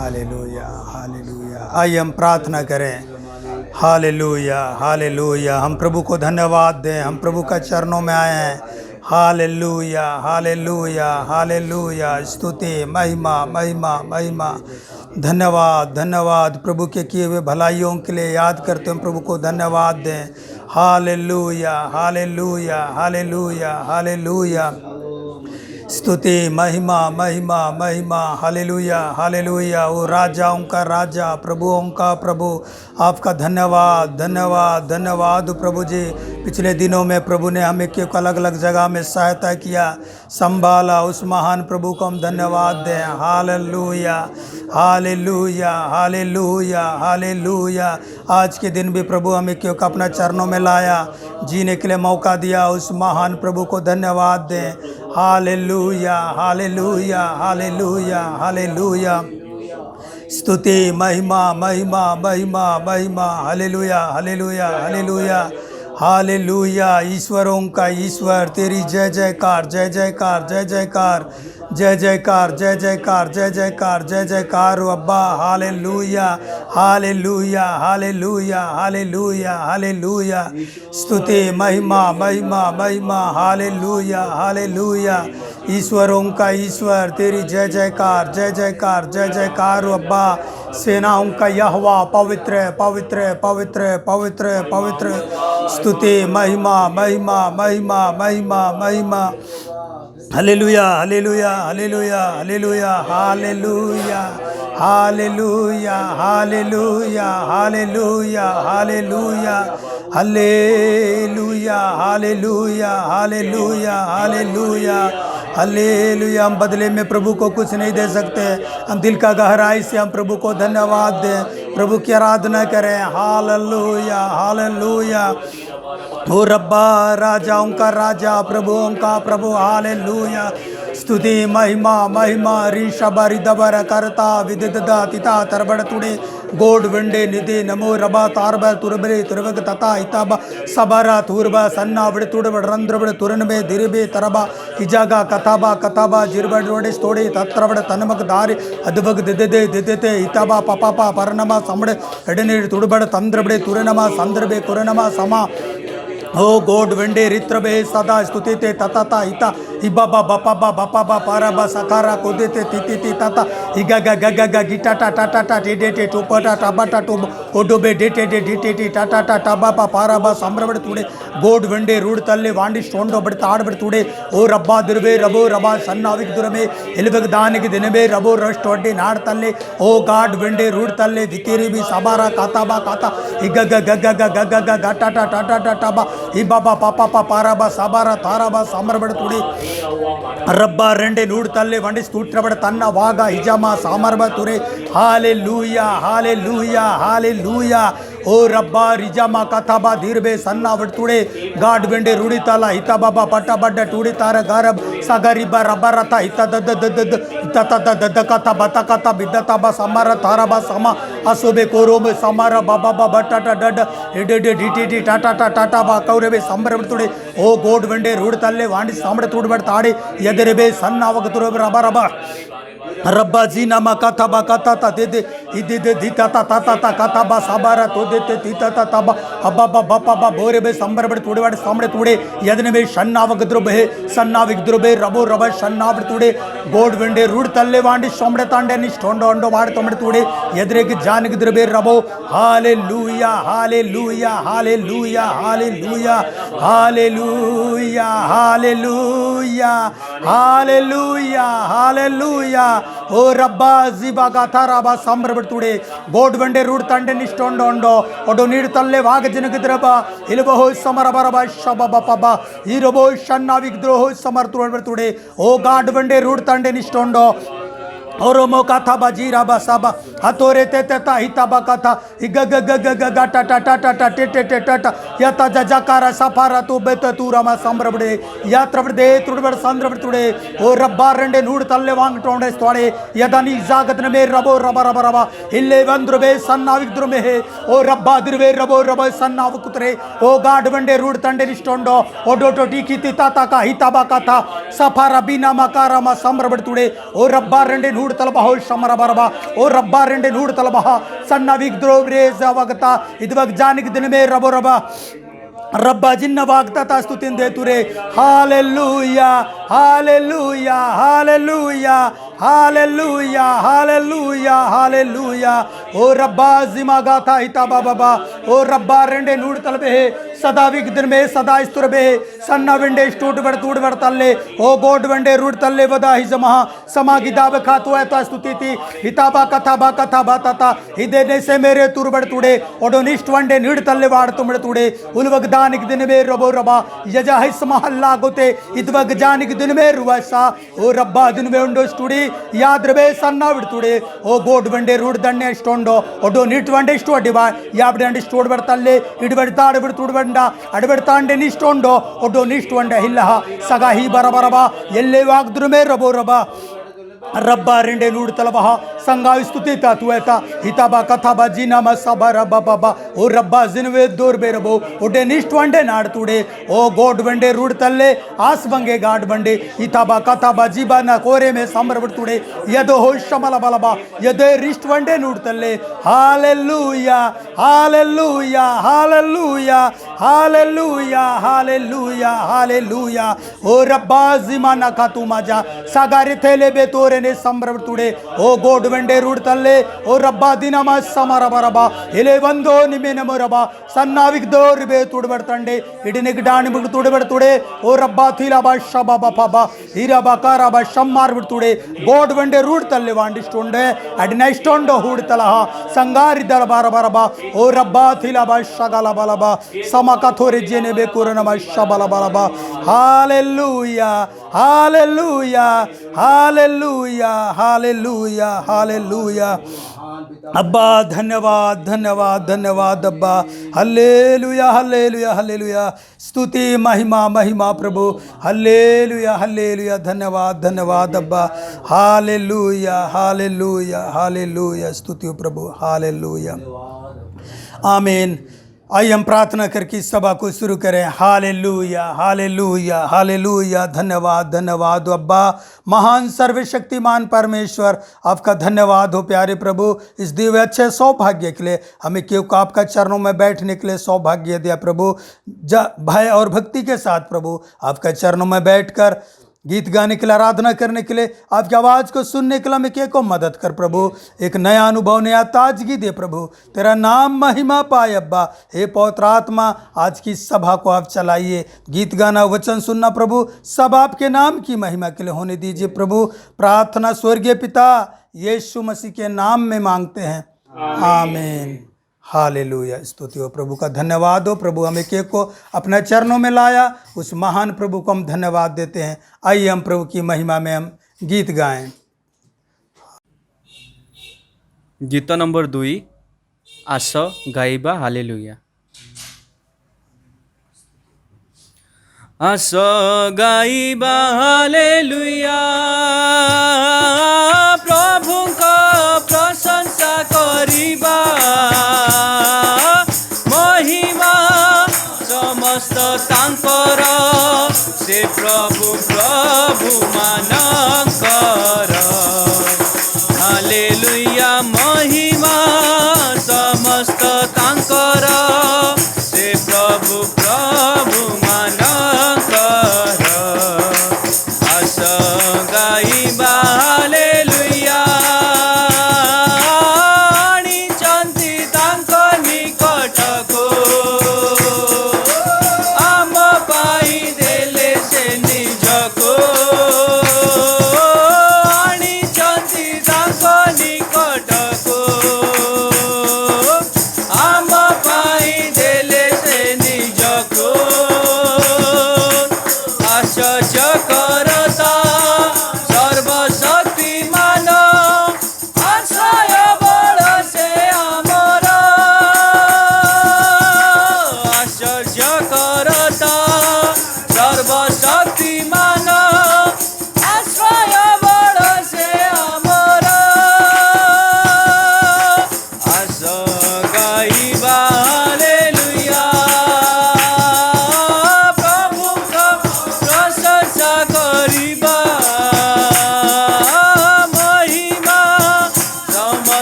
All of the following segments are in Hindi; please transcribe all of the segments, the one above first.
Hallelujah hallelujah. आइए हम प्रार्थना करें। Hallelujah hallelujah. हम प्रभु को धन्यवाद दें, हम प्रभु का चरणों में आए हैं। Hallelujah hallelujah hallelujah. स्तुति महिमा महिमा महिमा। धन्यवाद धन्यवाद। प्रभु के किए हुए भलाइयों के लिए याद करते हम प्रभु को धन्यवाद दें। Hallelujah hallelujah hallelujah hallelujah. स्तुति महिमा महिमा महिमा। Hallelujah hallelujah. वो राजाओं का राजा, प्रभुओं का प्रभु, आपका धन्यवाद धन्यवाद धन्यवाद प्रभु जी। पिछले दिनों में प्रभु ने हमें क्यों अलग अलग जगह में सहायता किया, संभाला, उस महान प्रभु को हम धन्यवाद दें। Hallelujah hallelujah hallelujah hallelujah. आज के दिन भी प्रभु हमें क्यों अपना चरणों में लाया, जीने के लिए मौका दिया, उस महान प्रभु को धन्यवाद दें। Hallelujah hallelujah hallelujah hallelujah. स्तुति महिमा महिमा महिमा महिमा। Hallelujah hallelujah hallelujah hallelujah. ईश्वरों का ईश्वर, तेरी जय जयकार जय जयकार जय जयकार जय जयकार जय जयकार जय जयकार जय जयकार अब्बा। Hallelujah hallelujah hallelujah hallelujah hallelujah. स्तुति महिमा महिमा महिमा। Hallelujah hallelujah. ईश्वरों का ईश्वर, तेरी जय जयकार जय जयकार जय जयकार अब्बा। सेनाओं का यहोवा, पवित्र पवित्र पवित्र पवित्र पवित्र। स्तुति महिमा महिमा महिमा महिमा महिमा। Hallelujah hallelujah hallelujah hallelujah hallelujah hallelujah hallelujah hallelujah hallelujah hallelujah hallelujah hallelujah hallelujah hallelujah. हम बदले में प्रभु को कुछ नहीं दे सकते, हम दिल का गहराई से हम प्रभु को धन्यवाद दें, प्रभु की आराधना करें। Hallelujah hallelujah. ओ रब्बा, राजाओं का राजा, प्रभुओं का प्रभु। हालेलुया। स्तुति महिमा महिमा। ऋषभ रिदबर करता विदिदा तिता तरबड़ तुड़े गोड विंडे निधि नमो रबा तारब तुरबरे तुरवग तथा हिताबा सबरा तुरबा सन्ना विड़ तुड़बड़ रंद्रबड़ तुरनबे दिरबे तरबा हिजागा कथाबा कथाबा जिरबड़ रोडे स्तोड़े तत्रबड़ तनमक दारे अदबग दिदे दिदते हिताबा पपापा परनमा समड़ एडने तुड़बड़ तंद्रबड़े तुरनमा संद्रबे कुरनमा समा। ओ गोड वेंडे रित्रबे सदा स्तुतिते तता हिता हिबाबा बपाबा बपाबा पाराबा सकारा कोदेते तिति तता हिगागा गगा गिटाटा टाटा टेडेटे टोपटा टाबाटा टोब ओडोबे डेटे डिटेटी टाटा टाबाबा पाराबा संब्रबड़ तुड़े गोड वेंडे रूड तल्ले वांडी स्टोंडो बड़ ताड़बड़ तुड़े ओ रब्बा दिरबे रबो रबा सन्नाविक दुरमे एलबग दानिक दिनबे रबो रष्टोड्डे नाड़ तल्ले ओ गाड वेंडे रूड तल्ले दिकेरी भी सबारा काताबा काता हिगगा गगा गाटाटा टाटा टाबा ही बाबा पापा पाराबा साबारा ताराबा सामरबड़ तुड़ी रब्बा रेंडे नूड तल्ले वंडी स्तूत्रबड़ तन्ना वागा हिजामा सामरबा तुरे। Hallelujah hallelujah hallelujah. ओ रब्बा रिजामा कथाबा धीरबे सन्ना वड़तुड़े गाड वेंडे रूड़ी ताला हिता बाबा पट्टा बड्डा टूड़ी तारा गारब सागरिबा रब्बा रथा हिता दद दद हिता तद दद कथा बता कथा बिदताबा समारा ताराबा समा असोबे कोरोबे समारा बाबा बाबा टाटा डड एडे डीटी टाटा टाटा बा कौरबे संबरबड़तुड़े ओ गोड वेंडे रूड़ तल्ले वांडी सामड़े तुड़बड़ ताड़े यदरेबे सन्ना वगतुरे रबा रबा रब्बा जी नामा कथा बा कथा ता दे दे इदे दे धिता ता ता ता कथा बा साबारा तो देते तीता ता तबा हब्बा बा बापा बा बोरे बे संबरबड़ तुड़े सामड़े तुड़े यदने बे शन्ना वगद्रुबे सन्ना विगद्रुबे रबो रब शन्नाबड़ तुड़े गोड वेंडे रूड तल्ले वांडी सोमड़े तांडे नि स्टोंडो अंडो वाड़ तोमड़े तुड़े यदरे के जान गिद्रुबे रबो। Hallelujah hallelujah hallelujah hallelujah hallelujah hallelujah hallelujah hallelujah. ओ रब्बा जिबा गाथा रबा संबरबड़ तुड़े गोड वेंडे रूड तंडे निष्टोंडो अंडो ओडो नीड तल्ले वाग जिनगिद्रबा इलबो समरबरबा शबबा पबा इरबो शन्ना विग्द्रोह समर तुड़े ओ गाड वेंडे रूड तंडे निष्टोंडो ओरोमो कथा बजीरा बसाबा हतोरे ते ता हिताबा कथा गग गग गग टाटा टाटा टे टे टे टाटा यता जजाकारा सफारा तो बेत तूरामा संब्रबड़े यात्रबड़े तुड़बड़ संद्रबड़े ओ रब्बा रेंडे नूड़ तल्ले वांग टोंडे स्वाड़े यदानी जागत में रबो रबा रबा रबा इल्ले वंद्रबे सन्नाविक द्रुमे है ओ रब्बा दिरवे रबो रबो सन्नाव कुतरे ओ गाड वंडे रूड तंडे निष्टोंडो ओ डोटो टीकी तिताता का हिताबा का था सफारा बीना मकारा मा संब्रबड़ तुड़े ओ रब्बा रेंडे नूड़ तलबा हो शमरा बरबा ओ रब्बा रेंडे नूड़ तलबा सन्नाविक द्रोवरे जावगता इदवग जानिक दिन में रबो रबा रब्बा जिन्न वाग्दता स्तुतिन दे तुरे hallelujah hallelujah hallelujah hallelujah hallelujah hallelujah ओ रब्बा जिमा गाथा हिताबा बाबा ओ रब्बा रेंडे नूड़ तलबे सदा विगदन में सदा स्तुरबे सन्ना विंडे स्टूट बड़ तूड़ बड़ तल्ले ओ गोड वंडे रूड तल्ले वदा ही जमा समा गिदाब खातो है तो स्तुति थी हिताबा कथा बाता हिदे ने से मेरे तुर बड़ तुड़े ओडोनिस्ट वंडे नीड़ तल्ले वाड़ तुमड़ तुड़े उलवग दानिक दिन में रबो रबा यजा हिस महल्ला गोते इदवग जानिक दिन में रुवसा ओ रब्बा दिन में उंडो स्टूडी याद रबे सन्ना विड़ तुड़े ओ गोड वंडे रूड दन्ने स्टोंडो ओडो नीट वंडे स्टोड डिवा याबडे अंडे स्टोड बड़ तल्ले इडबड़ ताड़ बड़ तुड़ अडबड़तांडे निष्टोंडो ओडो निष्टोंडे हिल्लहा सगा ही बरबरबा एल्ले वाग्द्रुमे रबो रबा रब्बा रेंडे नूड़ तलबहा संगा स्तुति तातुएता हिताबा कथाबा जीना मसबा रब्बा बाबा ओ रब्बा जिनवे दूर बेरबो ओडे निष्ट वंडे नाड़ तुड़े ओ गोड वंडे रूड तल्ले आस बंगे गाड वंडे हिताबा कथाबा जीबा ना कोरे में समरबड़ तुड़े यदो हो शमला बलबा यदे रिष्ट वंडे नूड़ तल्ले hallelujah hallelujah hallelujah hallelujah hallelujah hallelujah ओ रब्बा जिमाना खातू माजा सागारे थेले बे तोरे ने संब्रबड़ तुड़े ओ गोड वंडे रूड तल्ले ओ रब्बा दिनमा समरा बरबा इले वंदो निमेन मोरबा सन्नाविक दोर बे तुड़बड़ तंडे इडनिक डानि बुग तुड़बड़ तुड़े ओ रब्बा थीला बा शबा बफबा हीरा बकारा बा शम्मार बड़ तुड़े गोड वंडे रूड तल्ले वांडी स्टोंडे अडना स्टोंडो हुड तलहा संगारी दर बार बरबा ओ रब्बा थीला बा शगला बलबा समा कथोरे जेने बे कोरना बा शबला बलबा hallelujah hallelujah hallelujah hallelujah hallelujah अब्बा धन्यवाद धन्यवाद धन्यवाद अब्बा हल्लेलुया हल्लेलुया हल्लेलुया स्तुति महिमा महिमा प्रभु हल्लेलुया हल्लेलुया धन्यवाद धन्यवाद अब्बा हालेलुया हालेलुया हालेलुया स्तुति प्रभु हालेलुया आमीन। आइए हम प्रार्थना करके इस सभा को शुरू करें। हालेलुया हालेलुया हालेलुया धन्यवाद धन्यवाद अब्बा महान सर्वशक्तिमान परमेश्वर, आपका धन्यवाद हो प्यारे प्रभु इस दिव्य अच्छे सौभाग्य के लिए, हमें क्यों आपका चरणों में बैठने के लिए सौभाग्य दिया प्रभु। भय और भक्ति के साथ प्रभु आपका चरणों में बैठकर गीत गाने के लिए, आराधना करने के लिए, आपकी आवाज़ को सुनने के लिए हमें को मदद कर प्रभु। एक नया अनुभव नया ताजगी दे प्रभु, तेरा नाम महिमा पाए अब्बा। हे पवित्र आत्मा आज की सभा को आप चलाइए, गीत गाना वचन सुनना प्रभु सब आपके नाम की महिमा के लिए होने दीजिए प्रभु। प्रार्थना स्वर्गीय पिता यीशु मसीह के नाम में मांगते हैं, आमीन। हालेलुया स्तुति हो प्रभु का, धन्यवाद हो प्रभु हमें को अपने चरणों में लाया, उस महान प्रभु को हम धन्यवाद देते हैं। आइए हम प्रभु की महिमा में हम गीत गाएं। गीत नंबर 2 आस गाइबा हालेलुया। आस गाइबा हालेलुया, प्रभु का प्रशंसा करिबा, महिमा समस्त तांकर, से प्रभु प्रभु मानकर। हालेलुया महिमा समस्त तांकर, से प्रभु प्रभु मानकर। आस गाइबा हालेलुया।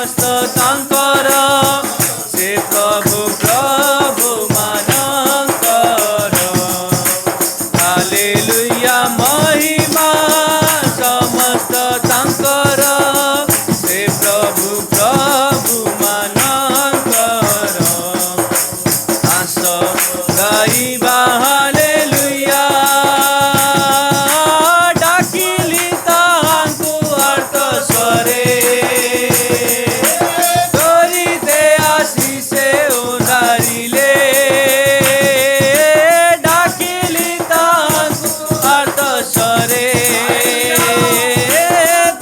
समस्त तांकर से प्रभु प्रभु मानकर हालेलुया महिमा समस्त तांकर से प्रभु प्रभु मानकर आस गाइबा हालेलुया डाकिली ताहांकु अर्थ स्वरे करिते आशिषे उधारिले डाकिली ताहांकु अर्थ स्वरे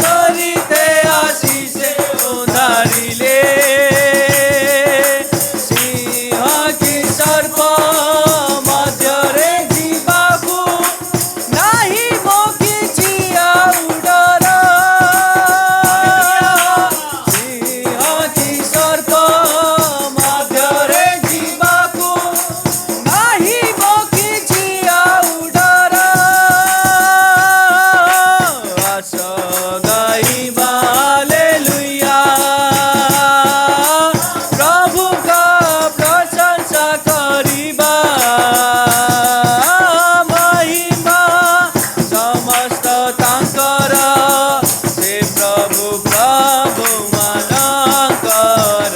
करिते आशिषे उधारिले सिंह कि सर्प मध्यरे जीवाकु नाही मो किछि ଆଉ ଡର सिंह कि सर्प ମଧ୍ୟରେ ଯିବାକୁ ନାହିଁ ମୋ କିଛି ଆଉ ଡର ଆସ ଗାଇବା ହାଲେଲୁୟା ପ୍ରଭୁଙ୍କ ପ୍ରଶଂସା କରିବା महिमा समस्त तांकर से प्रभु प्रभु मानकर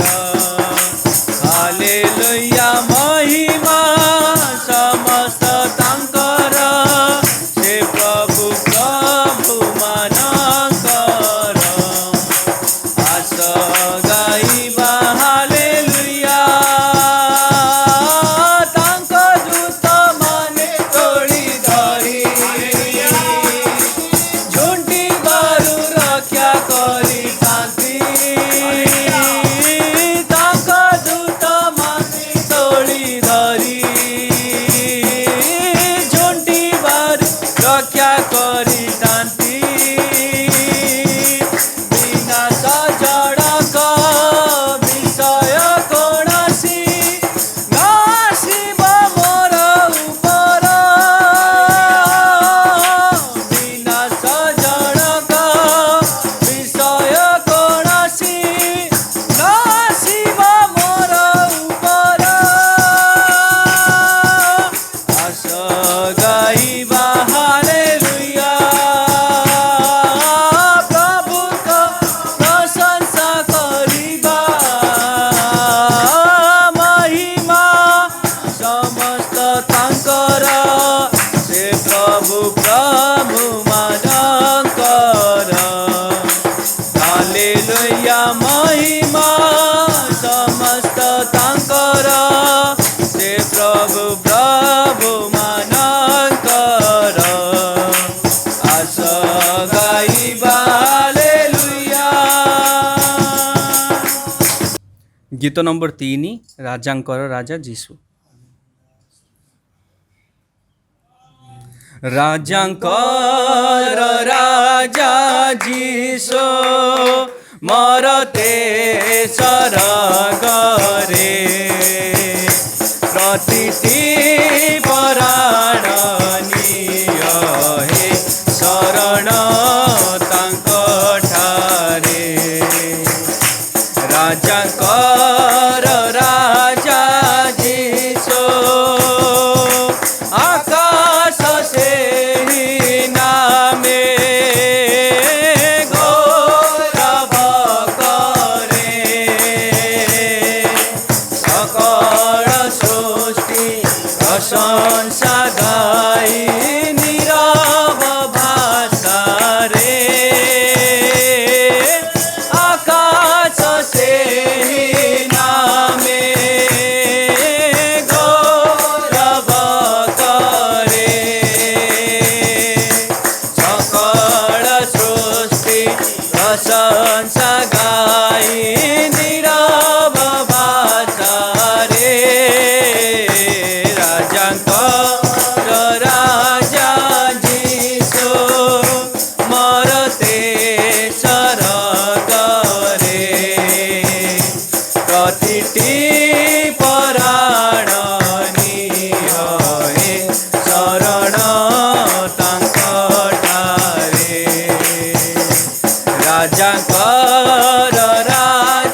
हालेलुया महिमा समस्त तांकर से प्रभु प्रभु मानकर आस गाइबा हालेलुया तांक दूत माने तोड़ी धरी झुंटी बारू रक्षा करी कांती तांक दूत माने तोड़ी धरी झुंटी बारू रक्षा करी कांती बिना सजड़क विषय कौनसी न आसिब मोर उपर बिना सजड़क विषय कौनसी न आसिब मोर उपर आस गाइबा हालेलुया प्रभुଙ୍କ प्रशंसा କରିବା महिमा समस्त ତାଙ୍କର ସେ ପ୍ରଭୁ ପ୍ରଭୁ ମାନଙ୍କର ହାଲେଲୁୟା महिमा समस्त ତାଙ୍କର ସେ ପ୍ରଭୁ ପ୍ରଭୁ ମାନଙ୍କର ଆସ ଗାଇବା ହାଲେଲୁୟା। गीत नंबर 3 राजांकर राजा जीशु राजांकर राजा जीशु मरते सरगरे प्रतिति पराण निय हे शरण तांक ठारे राजांकर राजा जीशु आकाश से ही नामे गौरव करे सकल सृष्टि प्रशंसा गाई नीरव भाषा रे आकाश से ही नामे गौरव करे सकल सृष्टि प्रशंसा गाई नीरव भाषा रे राजांकर राजा जीशु मरते सरगरे प्रतिटी पराण निय हे शरण तांक ठारे राजांकर राजा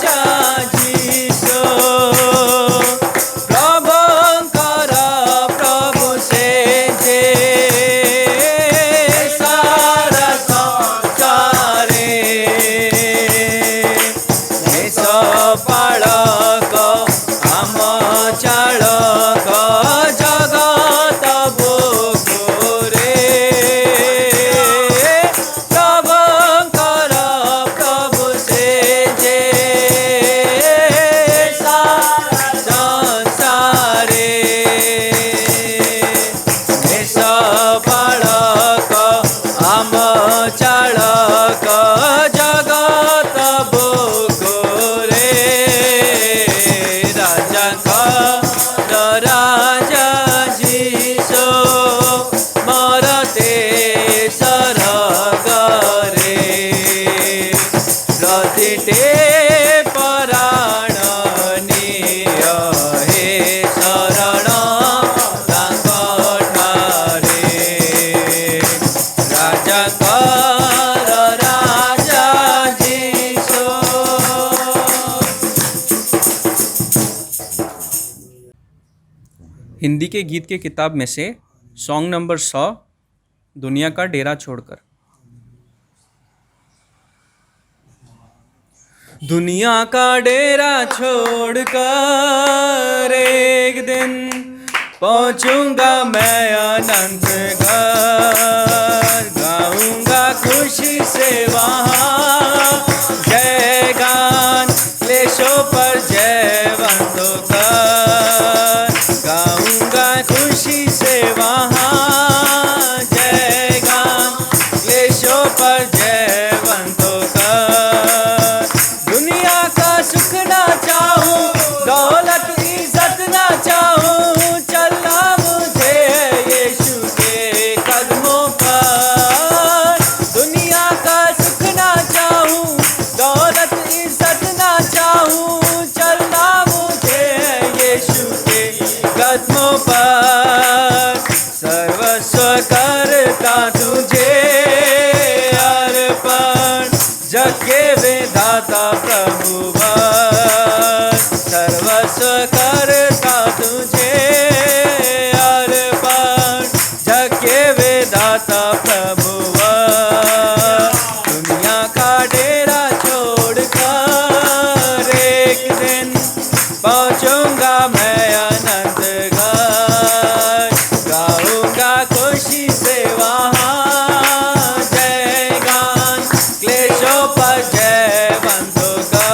हिंदी के गीत के किताब में से सॉन्ग नंबर 100, दुनिया का डेरा छोड़कर। दुनिया का डेरा छोड़कर एक दिन पहुंचूंगा मैं अनंत घर, गाऊंगा खुशी से वहाँ जय गान, क्लेशों पर जयवंतों का, गाऊंगा खुशी से वहाँ जय गान, क्लेशों पर जयवंतों का। दुनिया का सुख ना चाहूं, दौलत इज्जत ना चाहूं, चलना मुझे यीशु के कदमों पर। दुनिया का सुख ना चाहूं, दौलत इज्जत ना चाहूं, चलना मुझे यीशु के कदमों पर। सर्वस्व करता तुझे अर्पण, जग के विधाता प्रभु वर। सर्वस्व करता तुझे अर्पण, जग के विधाता प्रभु वर। दुनिया का डेरा छोड़कर एक दिन पहुंचूंगा मैं अनंत घर, गाऊंगा खुशी से वहाँ जय गान, क्लेशों पर जयवंतों का,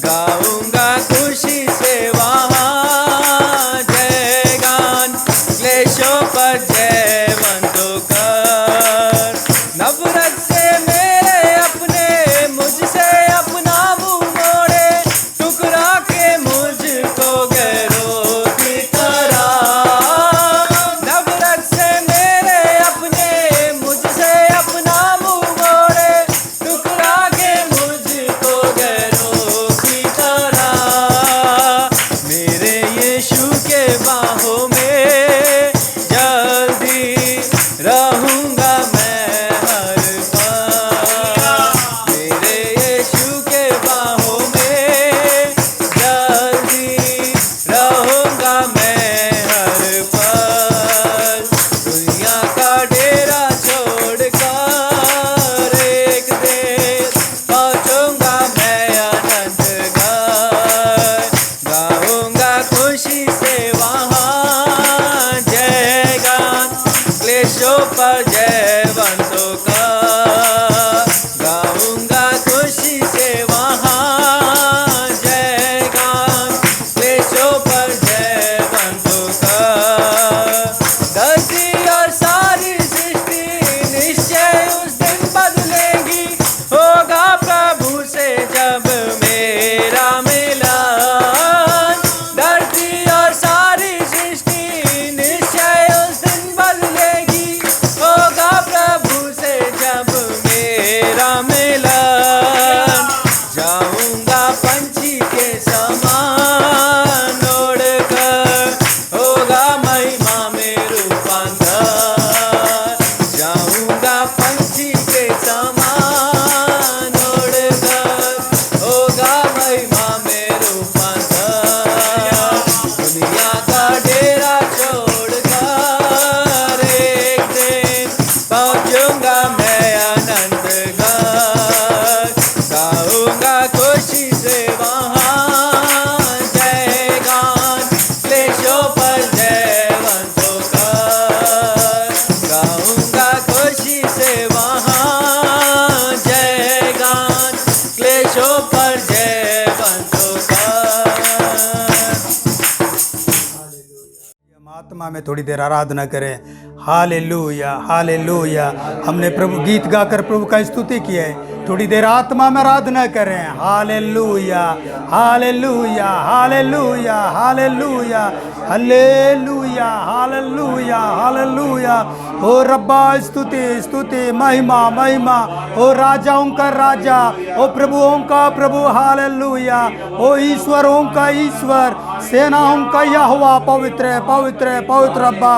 गाऊंगा खुशी से वहाँ जय गान, क्लेशों पर जयवंतों का। नफरत से मेरे अपने मुझसे अपना मुंह मोड़े, टुकरा के मुझको गैरों की तरह। नफरत से मेरे अपने मुझसे अपना मुंह मोड़े, टुकरा के मुझको गैरों की तरह। मेरे यीशु के बाहों में जल्दी रहूंगा मैं हर पल। मेरे यीशु के बाहों में जल्दी रहूंगा मैं हर पल। दुनिया का डेरा छोड़कर एक दिन पहुंचूंगा मैं अनंत घर, गाऊंगा खुशी से वहाँ जय गान, क्लेशों पर जयवंतों का, गाऊंगा खुशी से वहाँ जय गान, क्लेशों पर जयवंतों का। धरती और सारी सृष्टि निश्चय उस दिन बदलेगी, होगा प्रभु से जब मेरा मिलन। धरती और सारी सृष्टि निश्चय उस दिन बदलेगी, होगा प्रभु से जब मेरा मिलन। जाऊंगा पंछी के समान उड़कर, होगा महिमा में रूपांतर। जाऊंगा पंछी के समान उड़कर, होगा महिमा में रूपांतर। दुनिया का डेरा छोड़कर एक दिन पहुंचूंगा मैं अनंत घर, गाऊंगा खुशी से वहाँ जय गान, क्लेशों पर जयवंतों का, गाऊंगा खुशी से वहाँ जय गान, क्लेशों पर जयवंतों का। हम आत्मा में थोड़ी देर आराधना करें। Hallelujah hallelujah. हमने प्रभु गीत गाकर प्रभु का स्तुति किया है, थोड़ी देर आत्मा में आराधना करें। Hallelujah hallelujah hallelujah hallelujah hallelujah hallelujah hallelujah. ओ रब्बा स्तुति स्तुति महिमा महिमा, ओ राजाओं का राजा, ओ प्रभुओं का प्रभु। हालेलुया। ओ ईश्वरों का ईश्वर, सेनाओं का यहोवा, पवित्र है पवित्र है पवित्र रब्बा।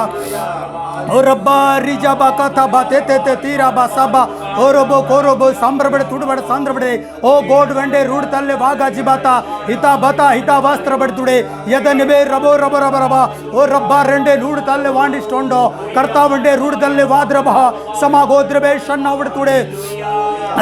ओ रब्बा रिजाबा कथा बाते ते तीरा बासाबा ओ रोबो कोरोबो संब्रबड़े तुड़बड़ संद्रबड़े ओ गोड वंडे रूड तल्ले वागा जिबाता हिता वस्त्र बड़तुड़े यदनिबे रबो रबो रब रबा ओ रब्बा रेंडे रूड तल्ले वांडिस्टोंडो कर्ता वंडे रूड तल्ले वाद्रबा समा गोद्रबे शन्ना बड़तुड़े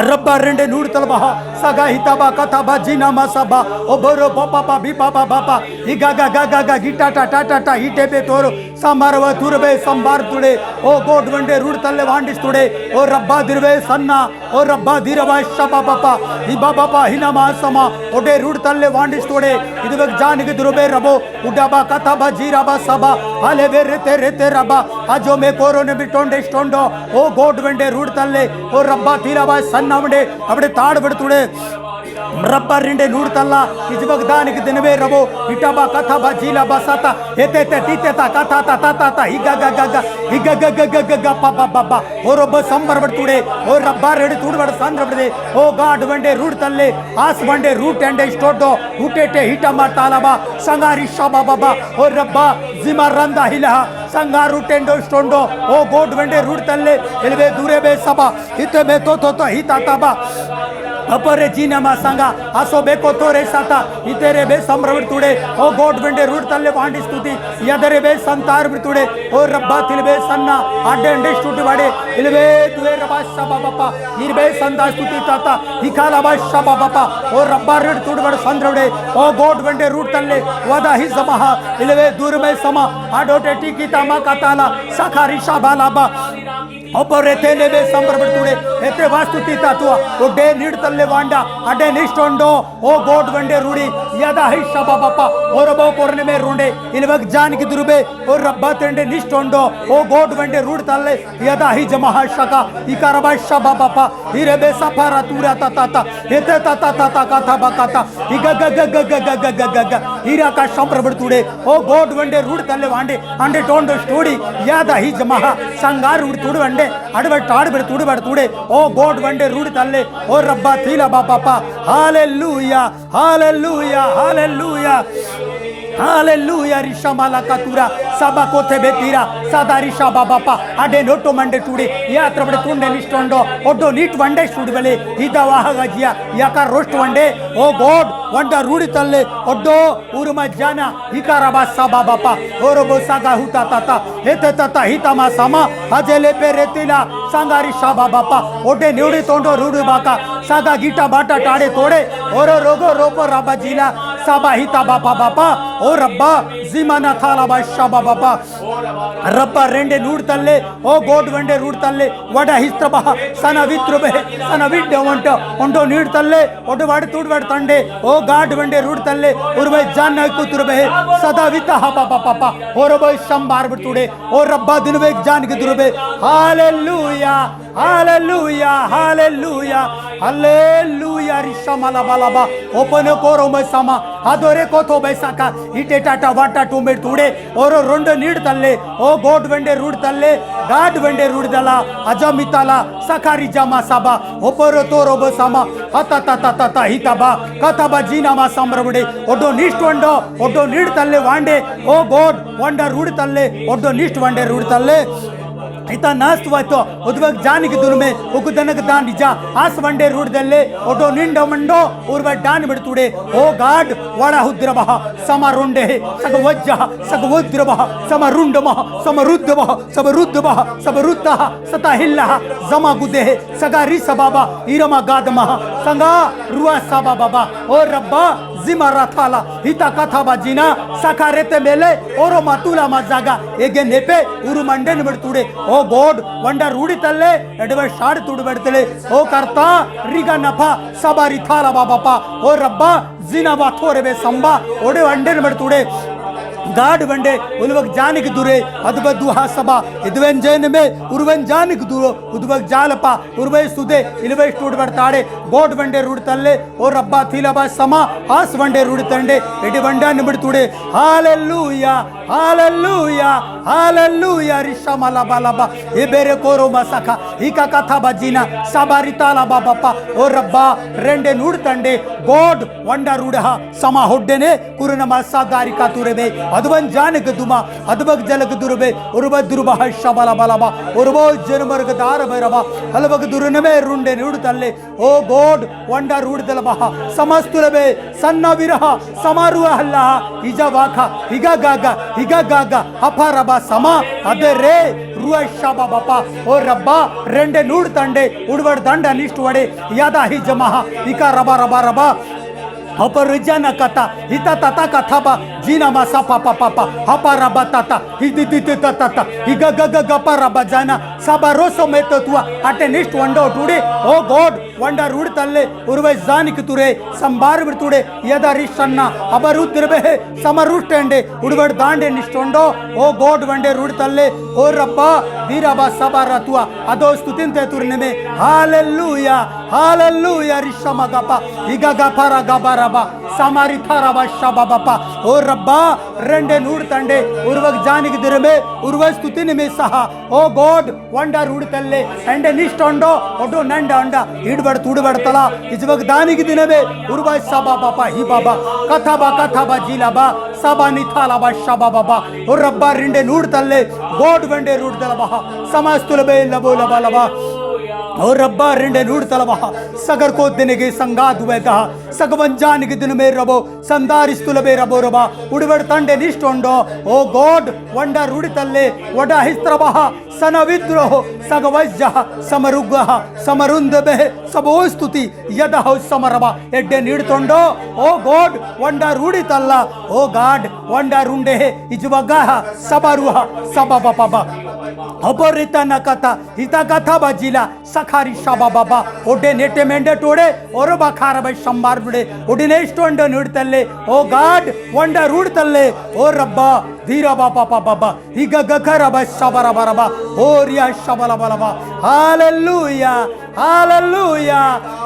रब्बा रेंडे नूड़ तलबा सगा हिताबा कथाबा जीना मसबा ओ बोरो बापा भी पापा बापा हिगा गा गा गा गा गिटा टा टा टा टा हिटे पे तोरो संबारव तुरबे संबार तुड़े ओ गोड वंडे रूड तल्ले वांडिस तुड़े ओ रब्बा दिरवे सन्ना ओ रब्बा दिरवा शबा बापा हिबा बापा हिना मासमा ओडे रूड तल्ले वांडिस तुड़े इदवक जानिगे दुरबे रबो उडाबा कथाबा जीराबा सबा हाले वे रेते रेते रबा अजो में कोरोने बिटोंडे स्टोंडो ओ गोड वंडे रूड तल्ले ओ रब्बा तीराबा सन्नावडे अबडे ताड़ बड़तुड़े रब्बा रिंडे नूड़तल्ला इजवक दानिक दिनवे रबो इटाबा कथाबा जीला बसाता हेते ते तीते ता कथा ता ता ता ता हिगा गा गा गा हिगा गा गा गा गा गा पा पा पा पा ओ रब्बा संबर बड़तुड़े ओ रब्बा रेड तुड़बड़ सांद्र बड़े ओ गाड वंडे रूड़तल्ले आस वंडे रूट एंडे स्टोडो हुटेटे हिटामा तालाबा संगारी शाबा बाबा ओ रब्बा जिमा रंदा हिला संगारू टेंडो स्टोंडो ओ गोड वंडे रूड़तल्ले इलवे दूरे बे सबा हिते बे तो हिता ताबा अपरे जीना मा संगा आसो बेको तोरे साता इतेरे बे संभ्रमण तुड़े ओ गोड वंडे रूड तल्ले वांडी स्तुति यदरे बे संतार बितुड़े ओ रब्बा तिलबे सन्ना आडे अंडे स्तुति वाडे इलबे तुए रबा शबा बापा इरबे संता स्तुति ताता हिखाला बा शबा बापा ओ रब्बा रीड तुड़बड़ संद्रवडे ओ गोड वंडे रूड तल्ले वदा ही समहा इलबे दूर में समा आडोटे टीकी तामा काताला सखारी शाबाला बा अपरे तेले बे संभ्रमण तुड़े एते वास्तुति तातुआ ओ डे नीड तल्ले वांडा अडे निष्टोंडो ओ गोड वंडे रूडी यदा ही शबा बापा और बो कोरने में रूंडे इलवक जान की दुरुबे और रब्बा तेंडे निष्टोंडो ओ गोड वंडे रूड तल्ले यदा ही जमहा शका इकारबा शबा बापा हिरे बे सफारा तुरा ता ता एते ता ता ता कथा बकाता हिगा ग ग ग ग ग ग ग ग हीरा का संभ्रमण तुड़े ओ गोड वंडे रूड तल्ले वांडे अंडे टोंडो स्टोडी यदा ही जमहा संगार रूड तुड़ वंडे अडबट आडबट तुड़बट तुड़े ओ गोड वंडे रूड तल्ले ओ रब्बा थीला बापा हालेलुया हालेलुया हालेलुया हालेलुया रिशा माला कातुरा सबा कोथे बेतीरा सदा रिशा बापा अडे नोटो मंडे टुडे यात्र बड़े तुंडे निष्टोंडो ओडो नीट वंडे स्टुडबले इदा वाहगजिया याका रोस्ट वंडे ओ गॉड वंडा रूडी तल्ले ओडो उरुमा जाना हिकाराबा सबा बापा ओरोबो सागा हुता ताता हेते ताता हितामा समा हजेले पे रेतिला सांगारी शाबा बापा ओडे न्यूडी तोंडो रूडी बाका सागा गीटा बाटा टाड़े तोड़े ओरो रोगो रोपो राबा जिला साबा हिता बापा बापा ओ रब्बा जिमाना थाला बा शाबा बापा रब्बा रेंडे नूड तल्ले ओ गोड वंडे रूड तल्ले वडा हिस्त्रबा सना वित्रुबे सना विड्डे वंट ओंडो नीड तल्ले ओडो वाड तुडवड तंडे ओ गाड वंडे रूड तल्ले उर्वे जान कुतुरबे सदा विता हा बापा ओरबो संबार बटुडे ओ रब्बा दिनवे जान के दुरबे हालेलुया हालेलुया हालेलुया हालेलुया रिशा माला बालाबा ओपन कोरो में समा हादोरे कोथो बैसाका इटे टाटा वाटा टूमेड तुड़े और रोंडो नीड तल्ले ओ गोड वंडे रूड तल्ले गाड वंडे रूड दला अजमिताला सखारी जामा साबा ओपरो तोरो बसामा हता ता ता ता हिताबा कथाबा जीना मा संभ्रमडे ओडो निष्ट वंडो ओडो नीड तल्ले वांडे ओ गोड वंडा रूड तल्ले ओडो निष्ट वंडे रूड तल्ले इता नास्त वातो उद्वक जान की दुर में उकुदनक दान निजा आस वंडे रूड दल्ले ओडो निंड मंडो उर्व डान बिड़तुडे ओ गाड वड़ा हुद्रबह समरुंडे सगवज्जह सगवुद्रबह समरुंडमह समरुद्धबह समरुद्धबह समरुद्धह सताहिल्लह जमा गुदे सगारी सबाबा इरमा गादमह संगा रुआ साबा बाबा ओ रब्बा जिमा रथाला हिता कथा बाजीना सखारेते मेले ओरो मातुला मजागा एगे नेपे उरु मंडन बिड़तुडे ओ गोड वंडा रूडी तल्ले एडवे शाड तुड़ बड़तले ओ करता रिगा नफा सबारी थाला बापा ओ रब्बा जिना बाथोरे बे संबा ओडे वंडे बड़तुडे गाड वंडे उलवक जानिक दुरे अदब दुहा सबा इदवेन जैन में उर्वन जानिक दुरो उदवक जालपा उर्वे सुदे इलवे स्टूड बड़ताड़े गोड वंडे रूड तल्ले ओ रब्बा थीलाबा समा आस वंडे रूड तंडे एडी वंडा निबड़ तुड़े हालेलुया हालेलुया हालेलुया रिशामाला बालाबा इबेरे कोरो मसका इका कथा बजीना सबारिताला बाबा ओ रब्बा रेंडे नूडतंडे गॉड वंडा रूडहा समा होड्डेने कुरुना मसादारी का तुरेबे अदवन जानक दुमा अदबक जलक दुरबे उरब दुरबह शबला बलबा उरबो जनमर्ग दार बैरबा हलबक दुरनमे रुंडे नूडतल्ले ओ गॉड वंडा रूडदलबह समस्तुलबे सन्न विरह समारुह हल्ला इजवाखा हिगा गागा अफारबा समा अबे रे रुआ शाबा बापा ओ रब्बा रेंडे नूडतंडे उड़वड़ दंड अनिष्ट वड़े यादा ही जमाहा इका रबा रबा रबा अपरजन कथा हिता तता कथा बा जीना मासा पापा पापा हपा रबा तता हिदी दिते तता हिगा गग गपा रबा जाना सबा रोसो में तो तुआ अटे निष्ठ वंडो टुडे ओ गॉड वंडा रूड तल्ले उर्वे जानिक तुरे संबार बिरतुडे यदा रिशन्ना अबरुद्रबे समरुष्टेंडे उड़वड़ दांडे निष्ठोंडो ओ गॉड वंडे रूड तल्ले ओ रब्बा दीराबा सबा रतुआ अदो स्तुतिंते तुरने में हालेलुया हालेलुया रिशमा गपा हिगा गफारा गबा रबा समारी थाराबा शबा बापा ओ रब्बा रेंडे नूड तंडे उर्वक जानिक दिरमे उर्व स्तुतिन में सहा ओ गॉड वंडा रूड तल्ले एंडे निष्ठोंडो ओडो नंडा अंडा इडबड़ तुडबड़ तला इजवक दानिक दिनमे उर्व सबा बापा ही बाबा कथाबा जीलाबा सबा निथालाबा शबा बाबा ओ रब्बा रेंडे नूड तल्ले गॉड वंडे रूड तलबा समस्तुलबे लबो लबा लबा और रब्बा रिंडे नूड तलबा सगर को दिनगे संगा दुबे कहा सगवन जान के दिन में रबो संदारिस्तुलबे रबो रबा उड़वड़ तंडे निष्ठोंडो ओ गॉड वंडा रूड तल्ले वडा हिस्त्रबह सनविद्रोह सगवज्जह समरुगह समरुंदबे सबो स्तुति यदह समरबा एड्डे नीडतोंडो ओ गॉड वंडा रूडी तल्ला ओ गॉड वंडा रुंडे इजवगह सबरुह सबबबबा अपरिता नकता हिता कथा बजिला सखारी शाबा बाबा ओडे नेटे मेंडे टोडे और बखार बे शंबार बुडे ओडिने स्टोंड नुडतल्ले ओ गॉड वंडा रूडतल्ले ओ रब्बा धीरा बापा बाबा हिग गखर बे शबरा बरबा ओरिया शबला बलबा हालेलुया हालेलुया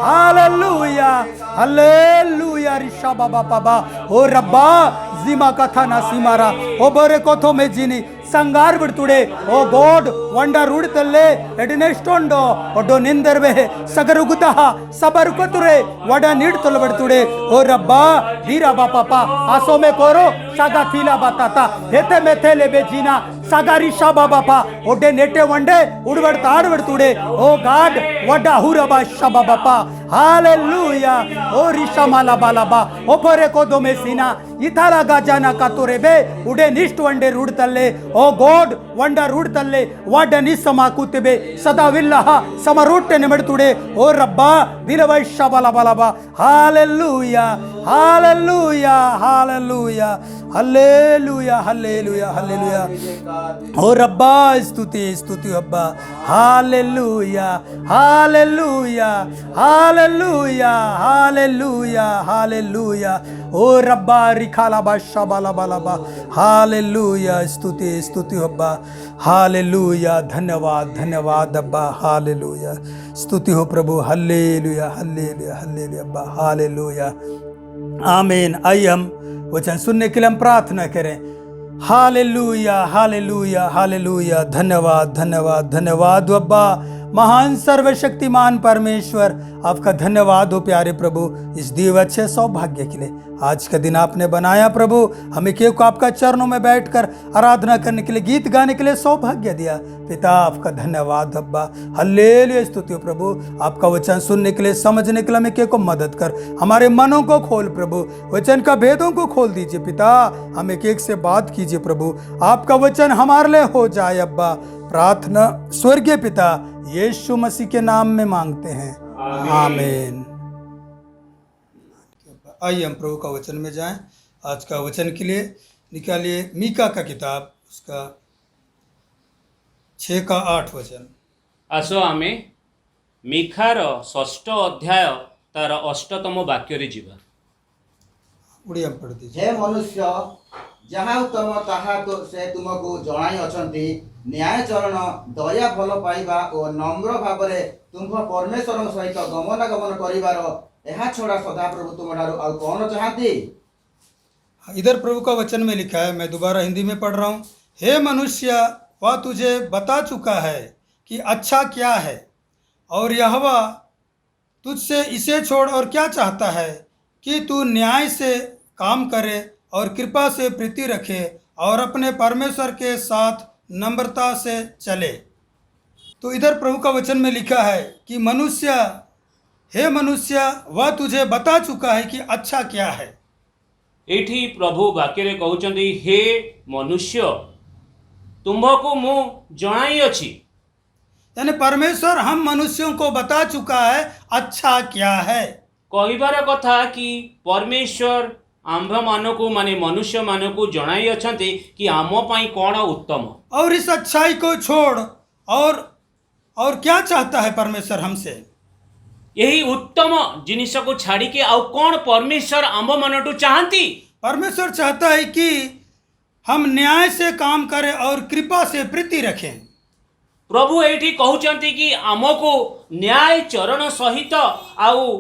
हालेलुया हालेलुया रिशाबा बाबा ओ रब्बा जिमा कथा ना सिमारा ओ बरे कोथो में जिनी संगार बिडतुडे ओ गॉड वंडा रूड तल्ले एडनेस्टोंडो ओडो निंदरबे सगरुगुदह सबरुकतुरे वडा नीड तोलबडतुडे ओ रब्बा धीरा बापा आसो में कोरो सागा थीला बताता हेते मेथेले बेजीना सागारी शाबा बापा ओडे नेटे वंडे उड़वड़ ताड़बडतुडे ओ गॉड वडा हुरबा शाबा बापा हालेलुया ओ रिशामाला बालाबा ओपरे को दो में सीना इथाला गाजाना कातुरे बे उडे निष्ठ वंडे रूड तल्ले ओ गॉड वंडा रूड तल्ले वाड निसमा कुतबे सदा विल्लाह समरुट्टे निमडतुडे ओ रब्बा दिलवै शबला बलबा hallelujah hallelujah hallelujah hallelujah hallelujah hallelujah ओ रब्बा स्तुति स्तुति अब्बा hallelujah hallelujah hallelujah hallelujah hallelujah ओ रब्बा रिखाला बाशा बाला बाला बा हालेलुया स्तुति स्तुति अब्बा हालेलुया धन्यवाद धन्यवाद अब्बा हालेलुया स्तुति हो प्रभु हालेलुया हालेलुया हालेलुया अब्बा हालेलुया आमीन। आइए हम वचन सुनने के लिए हम प्रार्थना करें। हालेलुया हालेलुया हालेलुया धन्यवाद धन्यवाद धन्यवाद अब्बा महान सर्वशक्तिमान परमेश्वर, आपका धन्यवाद हो प्यारे प्रभु इस दिए अच्छे सौभाग्य के लिए। आज का दिन आपने बनाया प्रभु, हमें केव को आपका चरणों में बैठकर आराधना करने के लिए गीत गाने के लिए सौभाग्य दिया। पिता आपका धन्यवाद अब्बा हल्लेलुया स्तुति हो प्रभु। आपका वचन सुनने के लिए समझने के लिए हमें केव को मदद कर, हमारे मनों को खोल प्रभु, वचन का भेदों को खोल दीजिए पिता, हमें केक से बात कीजिए प्रभु, आपका वचन हमारे लिए हो जाए अब्बा। प्रार्थना स्वर्गीय पिता यीशु मसीह के नाम में मांगते हैं, आमीन। आइए हम प्रभु का वचन में जाएं। आज का वचन के लिए निकालिए मीका का किताब, उसका 6 का 8 वचन। आसो आमे मिखार 6 अध्याय तार 8तम वाक्य रे जीवा। उड़िया पढ़ दीजिए। हे मनुष्य, जहाँ उत्तम ताहा तो से तुमको जणाई अछंती, न्याय चरण दया भल पाइबा और नम्र भावरे तुम परमेश्वर सहित गमनागमन करिवार एहा छोड़ा सदाप्रभु तुम ठारू आ कौन चाहती। इधर प्रभु का वचन में लिखा है, मैं दोबारा हिंदी में पढ़ रहा हूँ। हे मनुष्य, वह तुझे बता चुका है कि अच्छा क्या है, और यहोवा तुझसे इसे छोड़ और क्या चाहता है कि तू न्याय से काम करे और कृपा से प्रीति रखे और अपने परमेश्वर के साथ नम्रता से चले। तो इधर प्रभु का वचन में लिखा है कि मनुष्य, हे मनुष्य, वह तुझे बता चुका है कि अच्छा क्या है। एठी प्रभु वाक्य कहउचंदी, हे मनुष्य, तुम्भको मु जणाई अछि। यानी परमेश्वर हम मनुष्यों को बता चुका है अच्छा क्या है। कहिबार कथा कि परमेश्वर आम्भ मानकु माने मनुष्य मानकु जणाई अछंती कि आम पई कोण उत्तम, और इस अच्छाई को छोड़ और क्या चाहता है परमेश्वर हमसे। यही उत्तम जिनिस को छाड़ी के आउ कौन परमेश्वर आम्भ मानटू चाहती। परमेश्वर चाहता है कि हम न्याय से काम करें और कृपा से प्रीति रखें। प्रभु एठी कहउचंती कि आमको न्याय चरण सहित आउ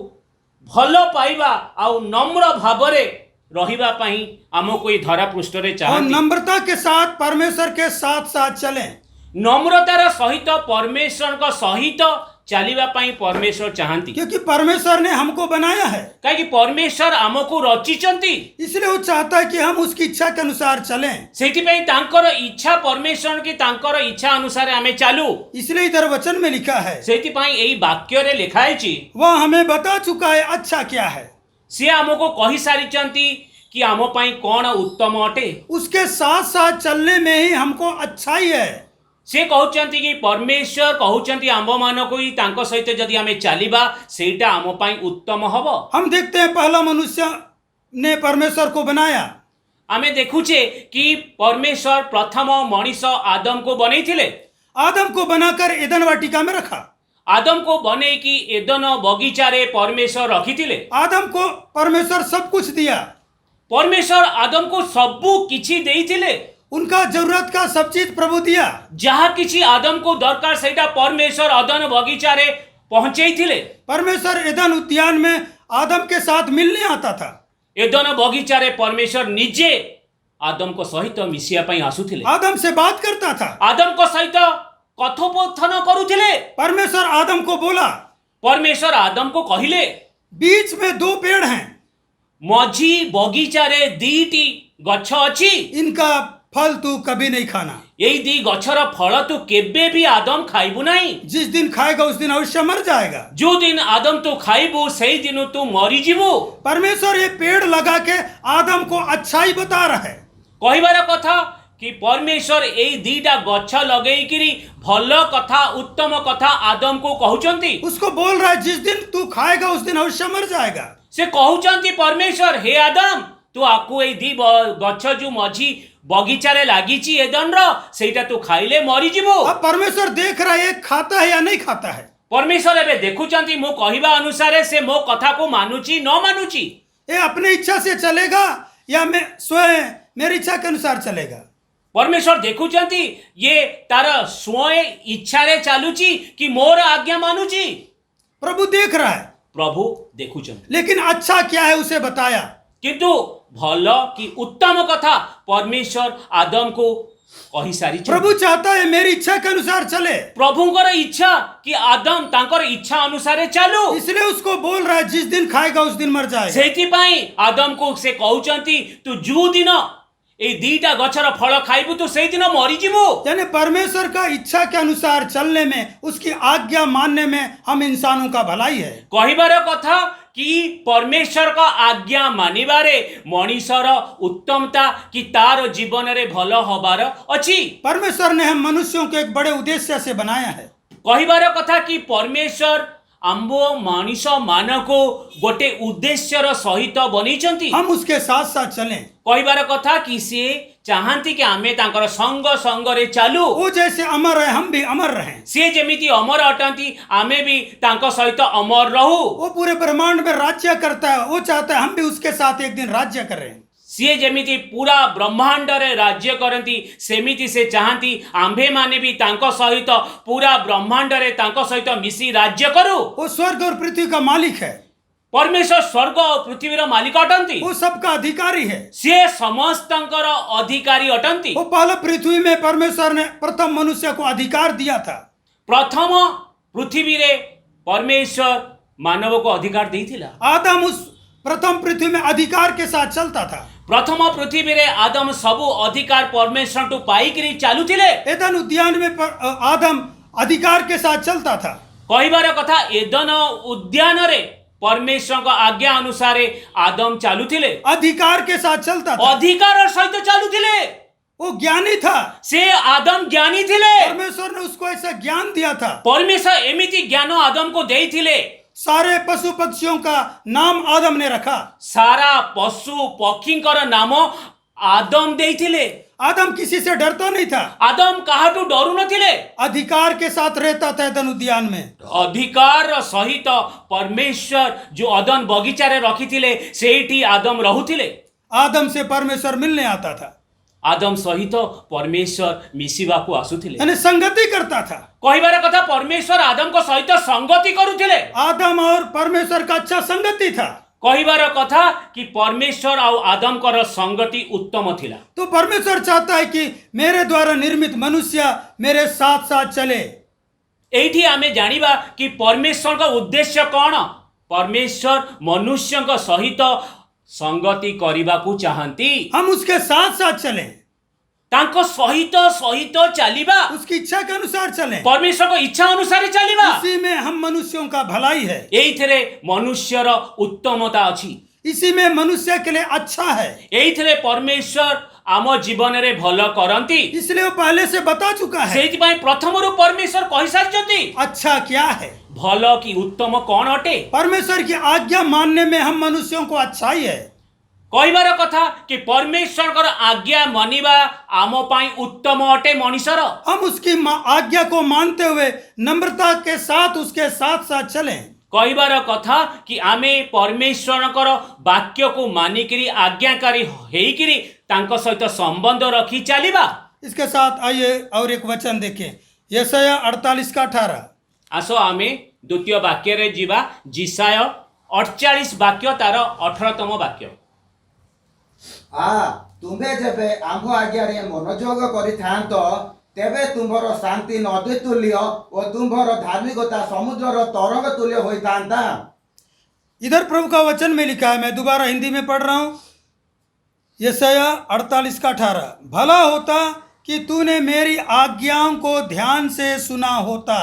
भल पाइबा आउ नम्र भावरे रहिबा पई आमको ई धरा पृष्ठ रे और चाहती। नम्रता के साथ परमेश्वर के साथ साथ चलें। नम्रतार सहित परमेश्वर का सहित चलिबा पई परमेश्वर चाहती, क्योंकि परमेश्वर ने हमको बनाया है, कहीं परमेश्वर आमको रचिचंती। इसलिए वो चाहता है कि हम उसकी इच्छा के अनुसार चलें। सेथिपई तांकर इच्छा परमेश्वर की तांकर इच्छा अनुसार आमे चालू। इसलिए इधर वचन में लिखा है, सेथिपई एई वाक्य रे लिखाई छी, वह हमें बता चुका है अच्छा क्या है। से आमको कहि सारिचंती कि आम पई कोण उत्तम अटे। उसके साथ साथ चलने में ही हमको अच्छाई है। से कहउचंती कि परमेश्वर कहउचंती आम्भ मानको ही तांको सहित जदि आमे चालिबा सेटा आम पई उत्तम हबो। हम देखते हैं पहला मनुष्य ने परमेश्वर को बनाया। आमे देखुचे कि परमेश्वर प्रथम मनीष आदम को बनैथिले। आदम को बनाकर एदन वाटिका में रखा। आदम को बने कि एदन बगीचा रे परमेश्वर रखिथिले। आदम को परमेश्वर सब कुछ दिया। परमेश्वर आदम को सबु किछि देइथिले। उनका जरूरत का सब चीज प्रभु दिया। जहाँ किछि आदम को दरकार सेटा परमेश्वर अदन बगीचा रे पहुंचैथिले। परमेश्वर एदन उद्यान में आदम के साथ मिलने आता था। एदन बगीचा रे परमेश्वर निजे आदम को सहित मिसिया पई आसुथिले। आदम से बात करता था। आदम को सहित कथोपकथन करुथिले। परमेश्वर आदम को बोला, परमेश्वर आदम को कहिले, बीच में 2 पेड़ हैं, मझी बगीचा रे दीटी गछ अछि, इनका फल तू कभी नहीं खाना। यही दी गछर फल तू केबे भी आदम खाइबु नहीं। जिस दिन खाएगा उस दिन अवश्य मर जाएगा। जो दिन आदम तू खाइबु सही दिन तू मरी जीवु। परमेश्वर ये पेड़ लगा के आदम को अच्छाई बता रहा है। कहिबार कथा कि परमेश्वर एई दीटा गछ लगेइकिरी भल कथा उत्तम कथा आदम को कहउचंती। उसको बोल रहा है जिस दिन तू खाएगा उस दिन अवश्य मर जाएगा। से कहउचंती परमेश्वर, हे आदम, तू आकु एई दी गछ जो मझी बगीचा रे लागिची एदन रो सेटा तू खाइले मरी जीवो। अब परमेश्वर देख रहा है खाता है या नहीं खाता है। परमेश्वर एबे देखुचंती मो कहिबा अनुसार से मो कथा को मानुची न मानुची। ये अपनी इच्छा से चलेगा या मैं स्वयं मेरी इच्छा के अनुसार चलेगा। परमेश्वर देखुचंती ये तार स्वयं इच्छा रे चालुची कि मोर आज्ञा मानुची। प्रभु देख रहा है। प्रभु देखुचंती, लेकिन अच्छा क्या है उसे बताया। किंतु भल कि उत्तम कथा परमेश्वर आदम को कही सारी। प्रभु चाहता है मेरी इच्छा के अनुसार चले। प्रभुଙ୍କର इच्छा कि आदम तांकर इच्छा अनुसार चालू। इसलिए उसको बोल रहा है जिस दिन खाएगा उस दिन मर जाएगा। सेथिपाई आदम को से कहउचंती तू जो दिन ए दीटा गछर फल खाइबु तू सेही दिन मरी जीवु। यानी परमेश्वर का इच्छा के अनुसार चलने में, उसकी आज्ञा मानने में हम इंसानों का भलाई है। कहिबार कथा कि परमेश्वर का आज्ञा मानिबारे मनीषर उत्तमता कि तार जीवन रे भल हबार अछि। परमेश्वर ने हम मनुष्यों को एक बड़े उद्देश्य से बनाया है। कहिबार कथा कि परमेश्वर आम्बो मनीष मानको गोटे उद्देश्यर सहित बनीचंती। हम उसके साथ साथ चलें। कहिबार कथा कि से चाहती कि आमे तांकर संग संग रे चालू। वो जैसे अमर है हम भी अमर रहें। से जेमिति अमर अटंती आमे भी तांको सहित अमर रहू। वो पूरे ब्रह्मांड में राज्य करता है। वो चाहता है हम भी उसके साथ एक दिन राज्य करें। सी जेमिति पूरा ब्रह्मांड रे राज्य करती सेमिति से चाहती आंभे माने भी तांको सहित पूरा ब्रह्मांड रे तांको सहित मिसी राज्य करू। वो स्वर्ग और पृथ्वी का मालिक है। परमेश्वर स्वर्ग और पृथ्वीर मालिक अटंती वो सबका अधिकारी है। सी समस्तंकर अधिकारी अटंती। वो पहले पृथ्वी में परमेश्वर ने प्रथम मनुष्य को अधिकार दिया था। प्रथम पृथ्वी रे परमेश्वर मानव को अधिकार देइथिला। आदम उस प्रथम पृथ्वी में अधिकार के साथ चलता था। प्रथम पृथ्वी रे आदम सबु अधिकार परमेश्वर टू पाई करी चालू थिले। एदन उद्यान में आदम अधिकार के साथ चलता था। कहिबार कथा एदन उद्यान रे परमेश्वर का आज्ञा अनुसार आदम चालू थिले, अधिकार के साथ चलता था। अधिकार सहित चालू थिले। वो ज्ञानी था। से आदम ज्ञानी थिले। परमेश्वर ने उसको ऐसा ज्ञान दिया था। परमेश्वर एमिति ज्ञान आदम को देइथिले। सारे पशु पक्षियों का नाम आदम ने रखा। सारा पशु पक्षींकर नाम आदम देइथिले। आदम किसी से डरता नहीं था। आदम काहाटू डरू नथिले। अधिकार के साथ रहता था एदन उद्यान में। अधिकार सहित परमेश्वर जो अदन बगीचा रे रखिथिले सेठी आदम रहुथिले। आदम से परमेश्वर मिलने आता था। आदम सहित परमेश्वर मिसिबा को आसुथिले, यानी संगति करता था। कहिबार कथा परमेश्वर आदम को सहित संगति करुथिले। आदम और परमेश्वर का अच्छा संगति था। कहिबार कथा कि परमेश्वर और आदम कर संगति उत्तम थिला। तो परमेश्वर चाहता है कि मेरे द्वारा निर्मित मनुष्य मेरे साथ साथ चले। एठी आमे जानिबा कि परमेश्वर का उद्देश्य कौन। परमेश्वर मनुष्य का सहित संगति करिबा को चाहंती। हम उसके साथ साथ चलें, तांको सहित सहित चलिबा, उसकी इच्छा के अनुसार चलें। परमेश्वर को इच्छा अनुसार चलिबा। इसी में हम मनुष्यों का भलाई है। एइथरे मनुष्यर उत्तमता अछि। इसी में मनुष्य के लिए अच्छा है। एइथरे परमेश्वर आम जीवन रे भल करंती। इसलिए वो पहले से बता चुका है सेइथि पय प्रथमरु परमेश्वर कहि सारिचंती अच्छा क्या है, भल की उत्तम कौन अटे। परमेश्वर की आज्ञा मानने में हम मनुष्यों को अच्छाई है। कहिबार कथा कि परमेश्वर कर आज्ञा मानिबा आम पय उत्तम अटे मनुष्यर। हम उसकी आज्ञा को मानते हुए नम्रता के साथ उसके साथ साथ चलें। कहिबार कथा कि आमे परमेश्वर कर वाक्य को मानिकरी आज्ञाकारी हेइकरी तांको सहित संबंध रखी चलिबा। इसके साथ आइए और एक वचन देखें, यशायाह 48 का 18। आसो आमे द्वितीय वाक्य रे जीवा, जिसाय 48 वाक्य तार 18तम वाक्य। तुम्हे जेबे आम आज्ञा रे मनोयोग करिथांत तेबे तुम्हर शांति नदी तुल्य और तुम्हर धार्मिकता समुद्र तरंग तुल्य होइतांता। इधर प्रभु का वचन में लिखा है, मैं दोबारा हिंदी में पढ़ रहा हूँ। यशायाह 48 का 18। भला होता कि तूने मेरी आज्ञाओं को ध्यान से सुना होता,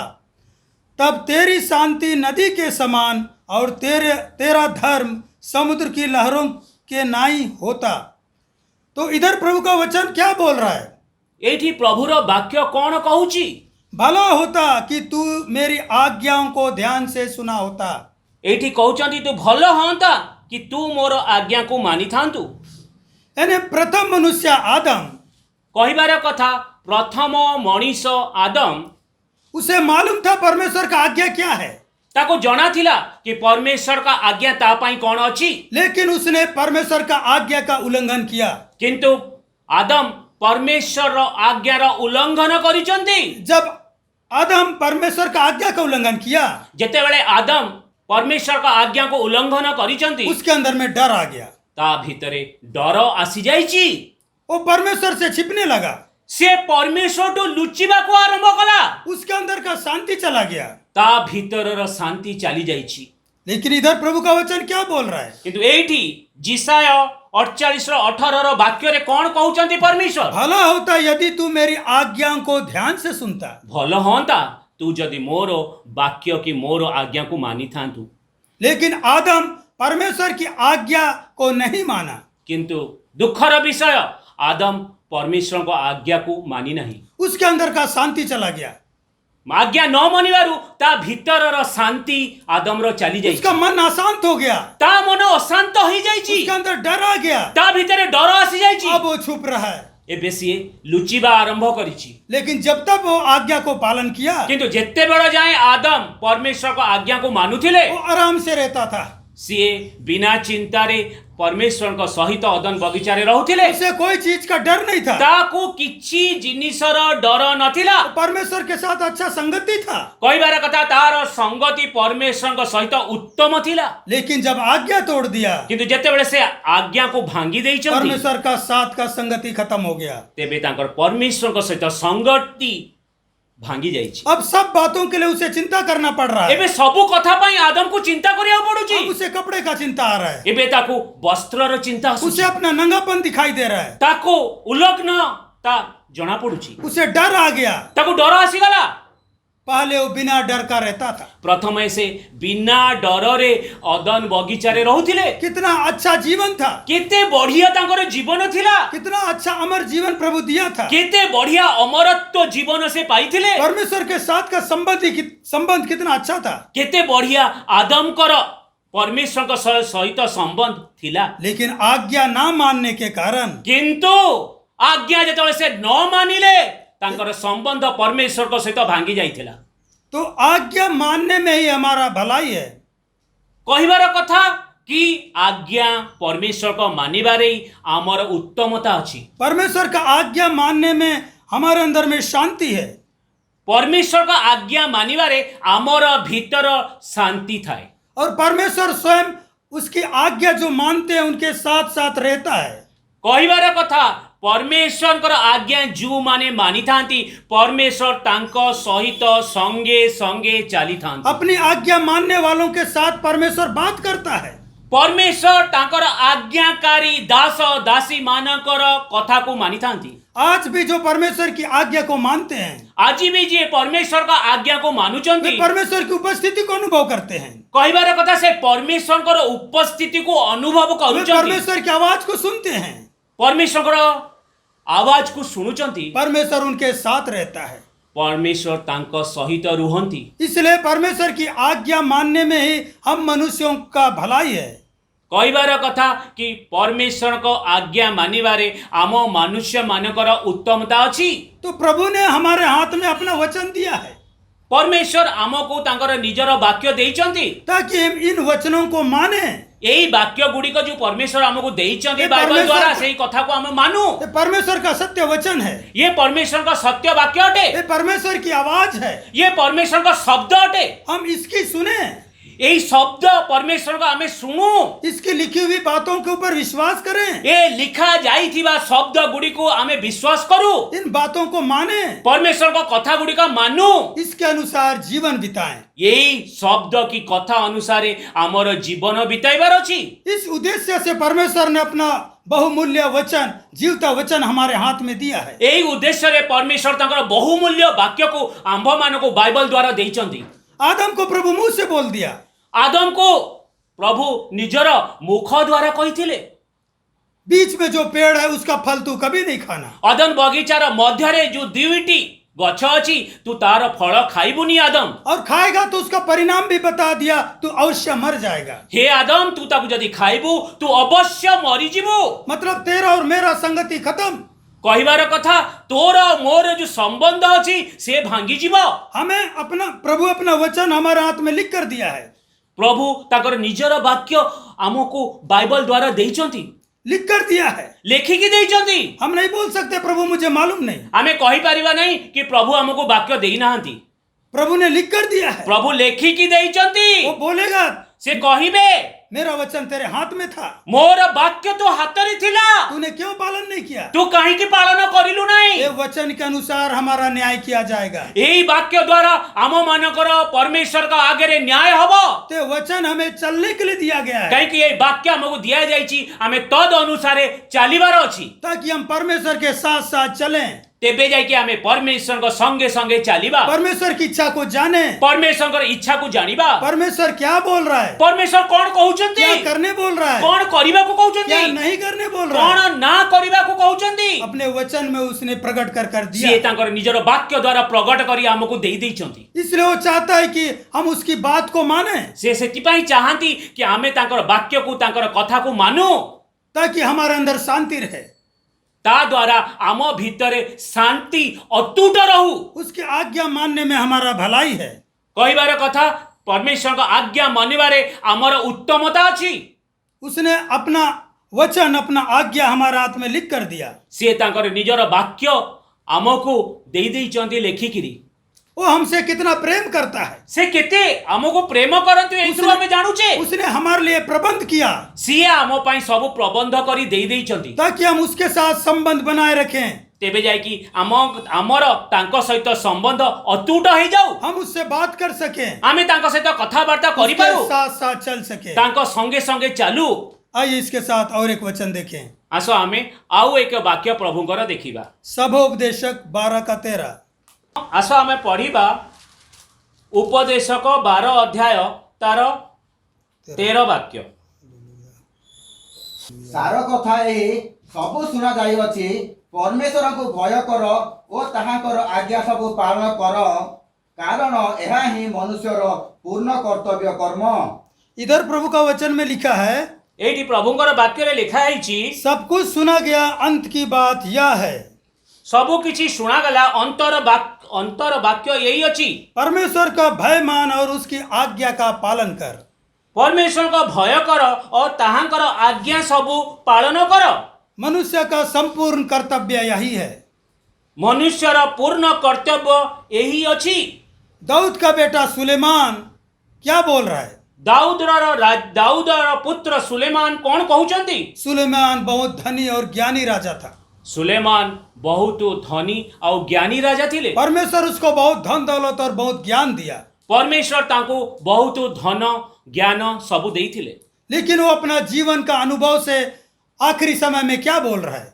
तब तेरी शांति नदी के समान और तेरा धर्म समुद्र की लहरों के नाई होता। तो इधर प्रभु का वचन क्या बोल रहा है? एठी प्रभुर वाक्य कौन कहूची? भला होता कि तू मेरी आज्ञाओं को ध्यान से सुना होता। एठी कहउचंती तू भल होंता कि तू मोर आज्ञा को मानी थांतु। यानी प्रथम मनुष्य आदम, कहिबार कथा प्रथम मनीष आदम, उसे मालूम था परमेश्वर का आज्ञा क्या है, ताको जना थिला कि परमेश्वर का आज्ञा ता पाई कौन अछि। लेकिन उसने परमेश्वर का आज्ञा का उल्लंघन किया। किंतु आदम परमेश्वर आज्ञा रा उल्लंघन करिचंती। जब आदम परमेश्वर का आज्ञा का उल्लंघन किया, जेतेबेले आदम परमेश्वर का आज्ञा को उल्लंघन करिचंती, उसके अंदर में डर आ गया। ता भीतरे डर आसी जाइची। वो परमेश्वर से छिपने लगा। से परमेश्वर तो लुचिबा को आरंभ कला। उसके अंदर का शांति चला गया। ता भीतर शांति चली जाइची। लेकिन इधर प्रभु का वचन क्या बोल रहा है? किंतु एठी जिसाय 48 रो 18 रो वाक्य रे कौन कहउचंती परमेश्वर? भला होता यदि तू मेरी आज्ञाओं को ध्यान से सुनता। भल होंता तू जदि मोर वाक्य की मोर आज्ञा को मानी थांतु। लेकिन आदम परमेश्वर की आज्ञा को नहीं माना। किंतु दुखर विषय आदम परमेश्वर को आज्ञा को मानी नहीं। उसके अंदर का शांति चला गया। आज्ञा न मानिबारु ता भीतर शांति आदम रो चली जाइछि। उसका मन अशांत हो गया। ता मन अशांत हो जाइछि। उसके अंदर डर आ गया। ता भीतर डर आसी जाइछि। अब वो छुप रहा है। ए बेसी लुचिबा आरंभ करिछि। लेकिन जब तक वो आज्ञा को पालन किया, किंतु जेते बेड़ जाए आदम परमेश्वर को आज्ञा को मानुथिले, वो आराम से रहता था। सीए बिना चिंता रे परमेश्वर को सहित अदन बगीचा रे रहउथिले उसे कोई चीज का डर नहीं था। ताकू किछि जिनिसर डर नथिला। परमेश्वर के साथ अच्छा संगति था। कहबार कथा तार संगति परमेश्वर को सहित उत्तम थिला। लेकिन जब आज्ञा तोड़ दिया, किंतु जेतेबेले से आज्ञा को भांगी देइछन्ति परमेश्वर का साथ का संगति खत्म हो गया। तेबे तांकर परमेश्वर को सहित संगति भांगी जाइछि। अब सब बातों के लिए उसे चिंता करना पड़ रहा है। एबे सबु कथा पई आदम को चिंता करिया पडुछि। अब उसे कपड़े का चिंता आ रहा है, एबे ताकू वस्त्रर चिंता उसे आसुछि। अपना नंगापन दिखाई दे रहा है, ताकू उलग्न ता जणा पडुछि। उसे डर आ गया। ताकू डर आसीगला। पहले वो बिना डर का रहता था। प्रथम से बिना डर रे अदन बगीचा रे रहउथिले। कितना अच्छा जीवन था, केते बढ़िया तांकर जीवन थिला। कितना अच्छा अमर जीवन प्रभु दिया था। केते बढ़िया अमरत्व जीवन से पाइथिले। परमेश्वर के साथ का संबंध कितना अच्छा था। केते बढ़िया आदम कर परमेश्वर को सहित संबंध थिला। लेकिन आज्ञा ना मानने के कारण, किंतु आज्ञा जेतबेले से न मानिले तांकर संबंध परमेश्वर को सहित भांगी जाइथिला। तो आज्ञा मानने में ही हमारा भलाई है। कहिबार कथा कि आज्ञा परमेश्वर को मानिबारे आमर उत्तमता अछि। परमेश्वर का आज्ञा मानने में हमारे अंदर में शांति है। परमेश्वर का आज्ञा मानिबारे आमर भीतर शांति थाए। और परमेश्वर स्वयं उसकी आज्ञा जो मानते हैं उनके साथ साथ रहता है। कहिबार कथा परमेश्वर कर आज्ञा जो माने मानी थांती परमेश्वर तांको सहित संगे संगे चाली थांती। अपनी आज्ञा मानने वालों के साथ परमेश्वर बात करता है। परमेश्वर तांकर आज्ञाकारी दास दासी मानकर कथा को मानी थांती। आज भी जो परमेश्वर की आज्ञा को मानते हैं, आज भी जे परमेश्वर का आज्ञा को वे मानुचंती परमेश्वर की उपस्थिति को अनुभव करते हैं। कहिबार कथा से परमेश्वर कर उपस्थिति को अनुभव वे करूचंती। परमेश्वर की आवाज को सुनते हैं। परमेश्वर कर आवाज को सुनुचंती। परमेश्वर उनके साथ रहता है। परमेश्वर तांको सहित रुहंती। इसलिए परमेश्वर की आज्ञा मानने में ही हम मनुष्यों का भलाई है। कहिबार कथा कि परमेश्वर को आज्ञा मानिबारे आम मनुष्य मानकर उत्तमता अछि। तो प्रभु ने हमारे हाथ में अपना वचन दिया है परमेश्वर आमको तांकर निजर वाक्य देइचंती ताकि हम इन वचनों को माने। एई वाक्य गुड़िक जो परमेश्वर आमको देइचंती ये बाइबल परमेश्वर द्वारा का- सेही कथा को हम मानु। ये परमेश्वर का सत्य वचन है। ये परमेश्वर का सत्य वाक्य अटे। ये परमेश्वर की आवाज है। ये परमेश्वर का शब्द अटे। हम इसकी सुने, यही शब्द परमेश्वर का हमें सुनु। इसकी लिखी हुई बातों के ऊपर विश्वास करें, ये लिखा जाइथिबा शब्द गुड़िको हमें विश्वास करू। इन बातों को माने, परमेश्वर का कथा गुड़िक मानु। इसके अनुसार जीवन बिताएं। यही शब्द की कथा अनुसार आमर जीवन बिताइबार अछि। इस उद्देश्य से परमेश्वर ने अपना बहुमूल्य वचन, जीवता वचन हमारे हाथ में दिया है। यही उद्देश्य रे परमेश्वर तांकर बहुमूल्य वाक्य को आंभ मानको बाइबल द्वारा देइचंती। आदम को प्रभु मुंह से बोल दिया। आदम को प्रभु निजर मुख द्वारा कहिथिले बीच में जो पेड़ है उसका फल तू कभी नहीं खाना। अदन बगीचार मध्य रे जो दुईटी गछ अछि तू तार फल खाइबुनी आदम। और खाएगा तो उसका परिणाम भी बता दिया, तू अवश्य मर जाएगा। हे आदम तू ताकू जदि खाइबू तू अवश्य मरी जीवू। मतलब तेरा और मेरा संगति खत्म। कहिबार कथा तोर मोर जो संबंध अछि से भांगी जीव। हमें अपना प्रभु अपना वचन हमारे हाथ में लिख कर दिया है। प्रभु ताकर निजर वाक्य आमको बाइबल द्वारा देइचंती, लिख कर दिया है। लेखिकी देइचंती। हम नहीं बोल सकते प्रभु मुझे मालूम नहीं। आमे कहि परिबा नहीं कि प्रभु हमको वाक्य देई नाहंती। प्रभु ने लिख कर दिया है। प्रभु लेखिकी देइचंती। वो बोलेगा से कहिबे मेरा वचन तेरे हाथ में था, मोर वाक्य तो हातरे थिला, तूने क्यों पालन नहीं किया। तू कहीं की पालन करिलु नहीं। ये वचन के अनुसार हमारा न्याय किया जाएगा। यही वाक्य द्वारा आम मानकर परमेश्वर का आगे रे न्याय हबो। ते वचन हमें चलने के लिए दिया गया है, कहीं कि ये वाक्य हमको दिया जाइछि हमें तद अनुसारे चलिबार अछि। ताकि हम परमेश्वर के साथ साथ चलें, तेबे जाई कि हमें परमेश्वर को संगे संगे चलिबा, परमेश्वर की इच्छा को जाने, परमेश्वर को इच्छा को जानिबा। परमेश्वर क्या बोल रहा है, परमेश्वर कौन कहउचंती, क्या करने बोल रहा है, कौन करिबा को क्या कहउचंती, नहीं करने बोल रहा है। कौन ना करिबा को कहउचंती। अपने वचन में उसने प्रकट कर से दिया। तांकर निजर वाक्य द्वारा प्रकट करी हमको देई दैछंती। इसलिए वो चाहता है कि हम उसकी बात को माने, से सेतिपाई चाहंती कि हमें तांकर वाक्य को तांकर कथा को मानु, ताकि हमारे अंदर शांति रहे, ता द्वारा आम भीतर शांति अतुट रहू। उसकी आज्ञा मानने में हमारा भलाई है। कहिबार कथा परमेश्वर का आज्ञा मानिबारे आमर उत्तमता अछि। उसने अपना वचन अपना आज्ञा हमारा हाथ में लिख कर दिया। सी तांकर निजर वाक्य आमको दे देइचंती लेखिकिरी। वो हमसे कितना प्रेम करता है। से केते आमको प्रेम करंतु एथुरु हमें जानुचे। उसने हमारे लिए प्रबंध किया सी आम पई सब प्रबंध करी दे देइचंती ताकि हम उसके साथ संबंध बनाए रखें। तेबे जाय कि आमर तांको सहित संबंध अतुट हो जाऊ। हम उससे बात कर सकें, आमे तांको सहित कथाबार्ता करि पारू, उसके साथ साथ चल सके। तांको संगे संगे चालू। आइए इसके साथ और एक वचन देखें। आसो आमे आउ एक वाक्य प्रभुंकर देखिबा। सभोपदेशक 12:13। आसो आमे पढ़िबा उपदेशक 12 अध्याय तार 13 वाक्य। सार कथा एही सबु सुना जाइअछि, परमेश्वर को भय कर ओ ताहाकर आज्ञा सब पालन कर, कारण एहा ही मनुष्यर पूर्ण कर्तव्य कर्म। इधर प्रभु का वचन में लिखा है, एठी प्रभुंकर वाक्य रे लिखा है सब कुछ सुना गया, अंत की बात यह है। सबु किछि सुना गला, अंतर वाक्य यही अछि। परमेश्वर का भय मान और उसकी आज्ञा का पालन कर। परमेश्वर का भय कर और ताहांकर आज्ञा सबु पालन कर। मनुष्य का संपूर्ण कर्तव्य यही है। मनुष्यर पूर्ण कर्तव्य यही अछि। दाऊद का बेटा सुलेमान क्या बोल रहा है? दाऊदर पुत्र सुलेमान कौन कहउचंती? सुलेमान बहुत धनी और ज्ञानी राजा था। सुलेमान बहुत धनी और ज्ञानी राजा थिले। परमेश्वर उसको बहुत धन दौलत और बहुत ज्ञान दिया। परमेश्वर तांको बहुत धन ज्ञान सब देइथिले। लेकिन वो अपना जीवन का अनुभव से आखिरी समय में क्या बोल रहा है?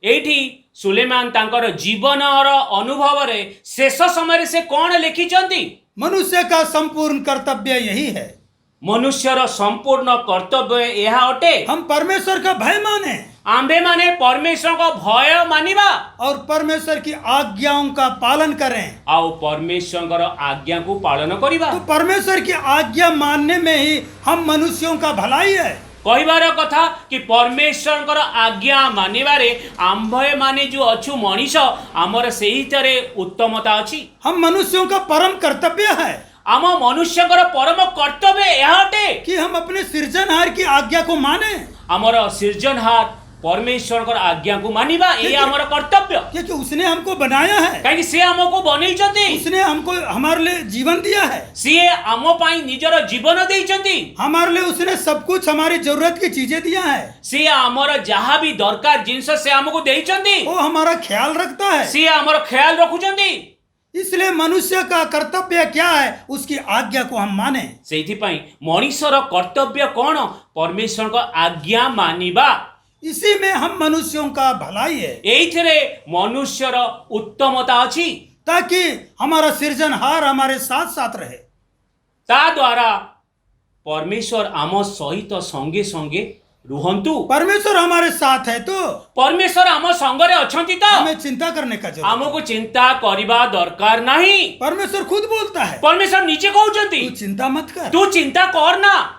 एठी सुलेमान तांकर जीवन और अनुभव रे शेष समय से कौन लिखिचंती? मनुष्य का संपूर्ण कर्तव्य यही है। मनुष्यर संपूर्ण कर्तव्य यह अटे, हम परमेश्वर का भय माने, आंबे माने परमेश्वर का भय मानिबा और परमेश्वर की आज्ञाओं का पालन करें। आउ परमेश्वर आज्ञा को पालन करिबा। तो परमेश्वर की आज्ञा मानने में ही हम मनुष्यों का भलाई है। कहिबार कथा कि परमेश्वर आज्ञा मानिबारे आंभे माने जो अछु मनीष आमर सेही तरे उत्तमता अछि। हम मनुष्यों का परम कर्तव्य है, आम मनुष्यकर परम कर्तव्य यह अटे कि हम अपने सृजनहार की आज्ञा को माने। आमर सृजनहार परमेश्वर कर आज्ञा को मानिबा ये आमर कर्तव्य, क्योंकि उसने हमको बनाया है, कहीं से हमको बनैचंती, उसने हमको हमारे लिए जीवन दिया है, से आम पाई निजर जीवन देइचंती, हमारे लिए उसने सब कुछ हमारी जरूरत की चीजें दिया है, से आमर जहाँ भी दरकार जिनस से हमको देइचंती, वो हमारा ख्याल रखता है, से आमर ख्याल रखुचंती। इसलिए मनुष्य का कर्तव्य क्या है? उसकी आज्ञा को हम माने। सेठी पाई मनुष्यर कर्तव्य कौन? परमेश्वर का आज्ञा मानिबा। इसी में हम मनुष्यों का भलाई है। एइथरे मनुष्यर उत्तमता अछि, ताकि हमारा सृजनहार हमारे साथ साथ रहे। ता द्वारा परमेश्वर आम सहित संगे संगे रुहंतु। परमेश्वर हमारे साथ है तो परमेश्वर आम संगरे अछंती तो हमें चिंता करने का जरूरत आमको चिंता करिबा दरकार नहीं। परमेश्वर खुद बोलता है, परमेश्वर नीचे कहउचंती तू चिंता मत कर, तू चिंता कर ना,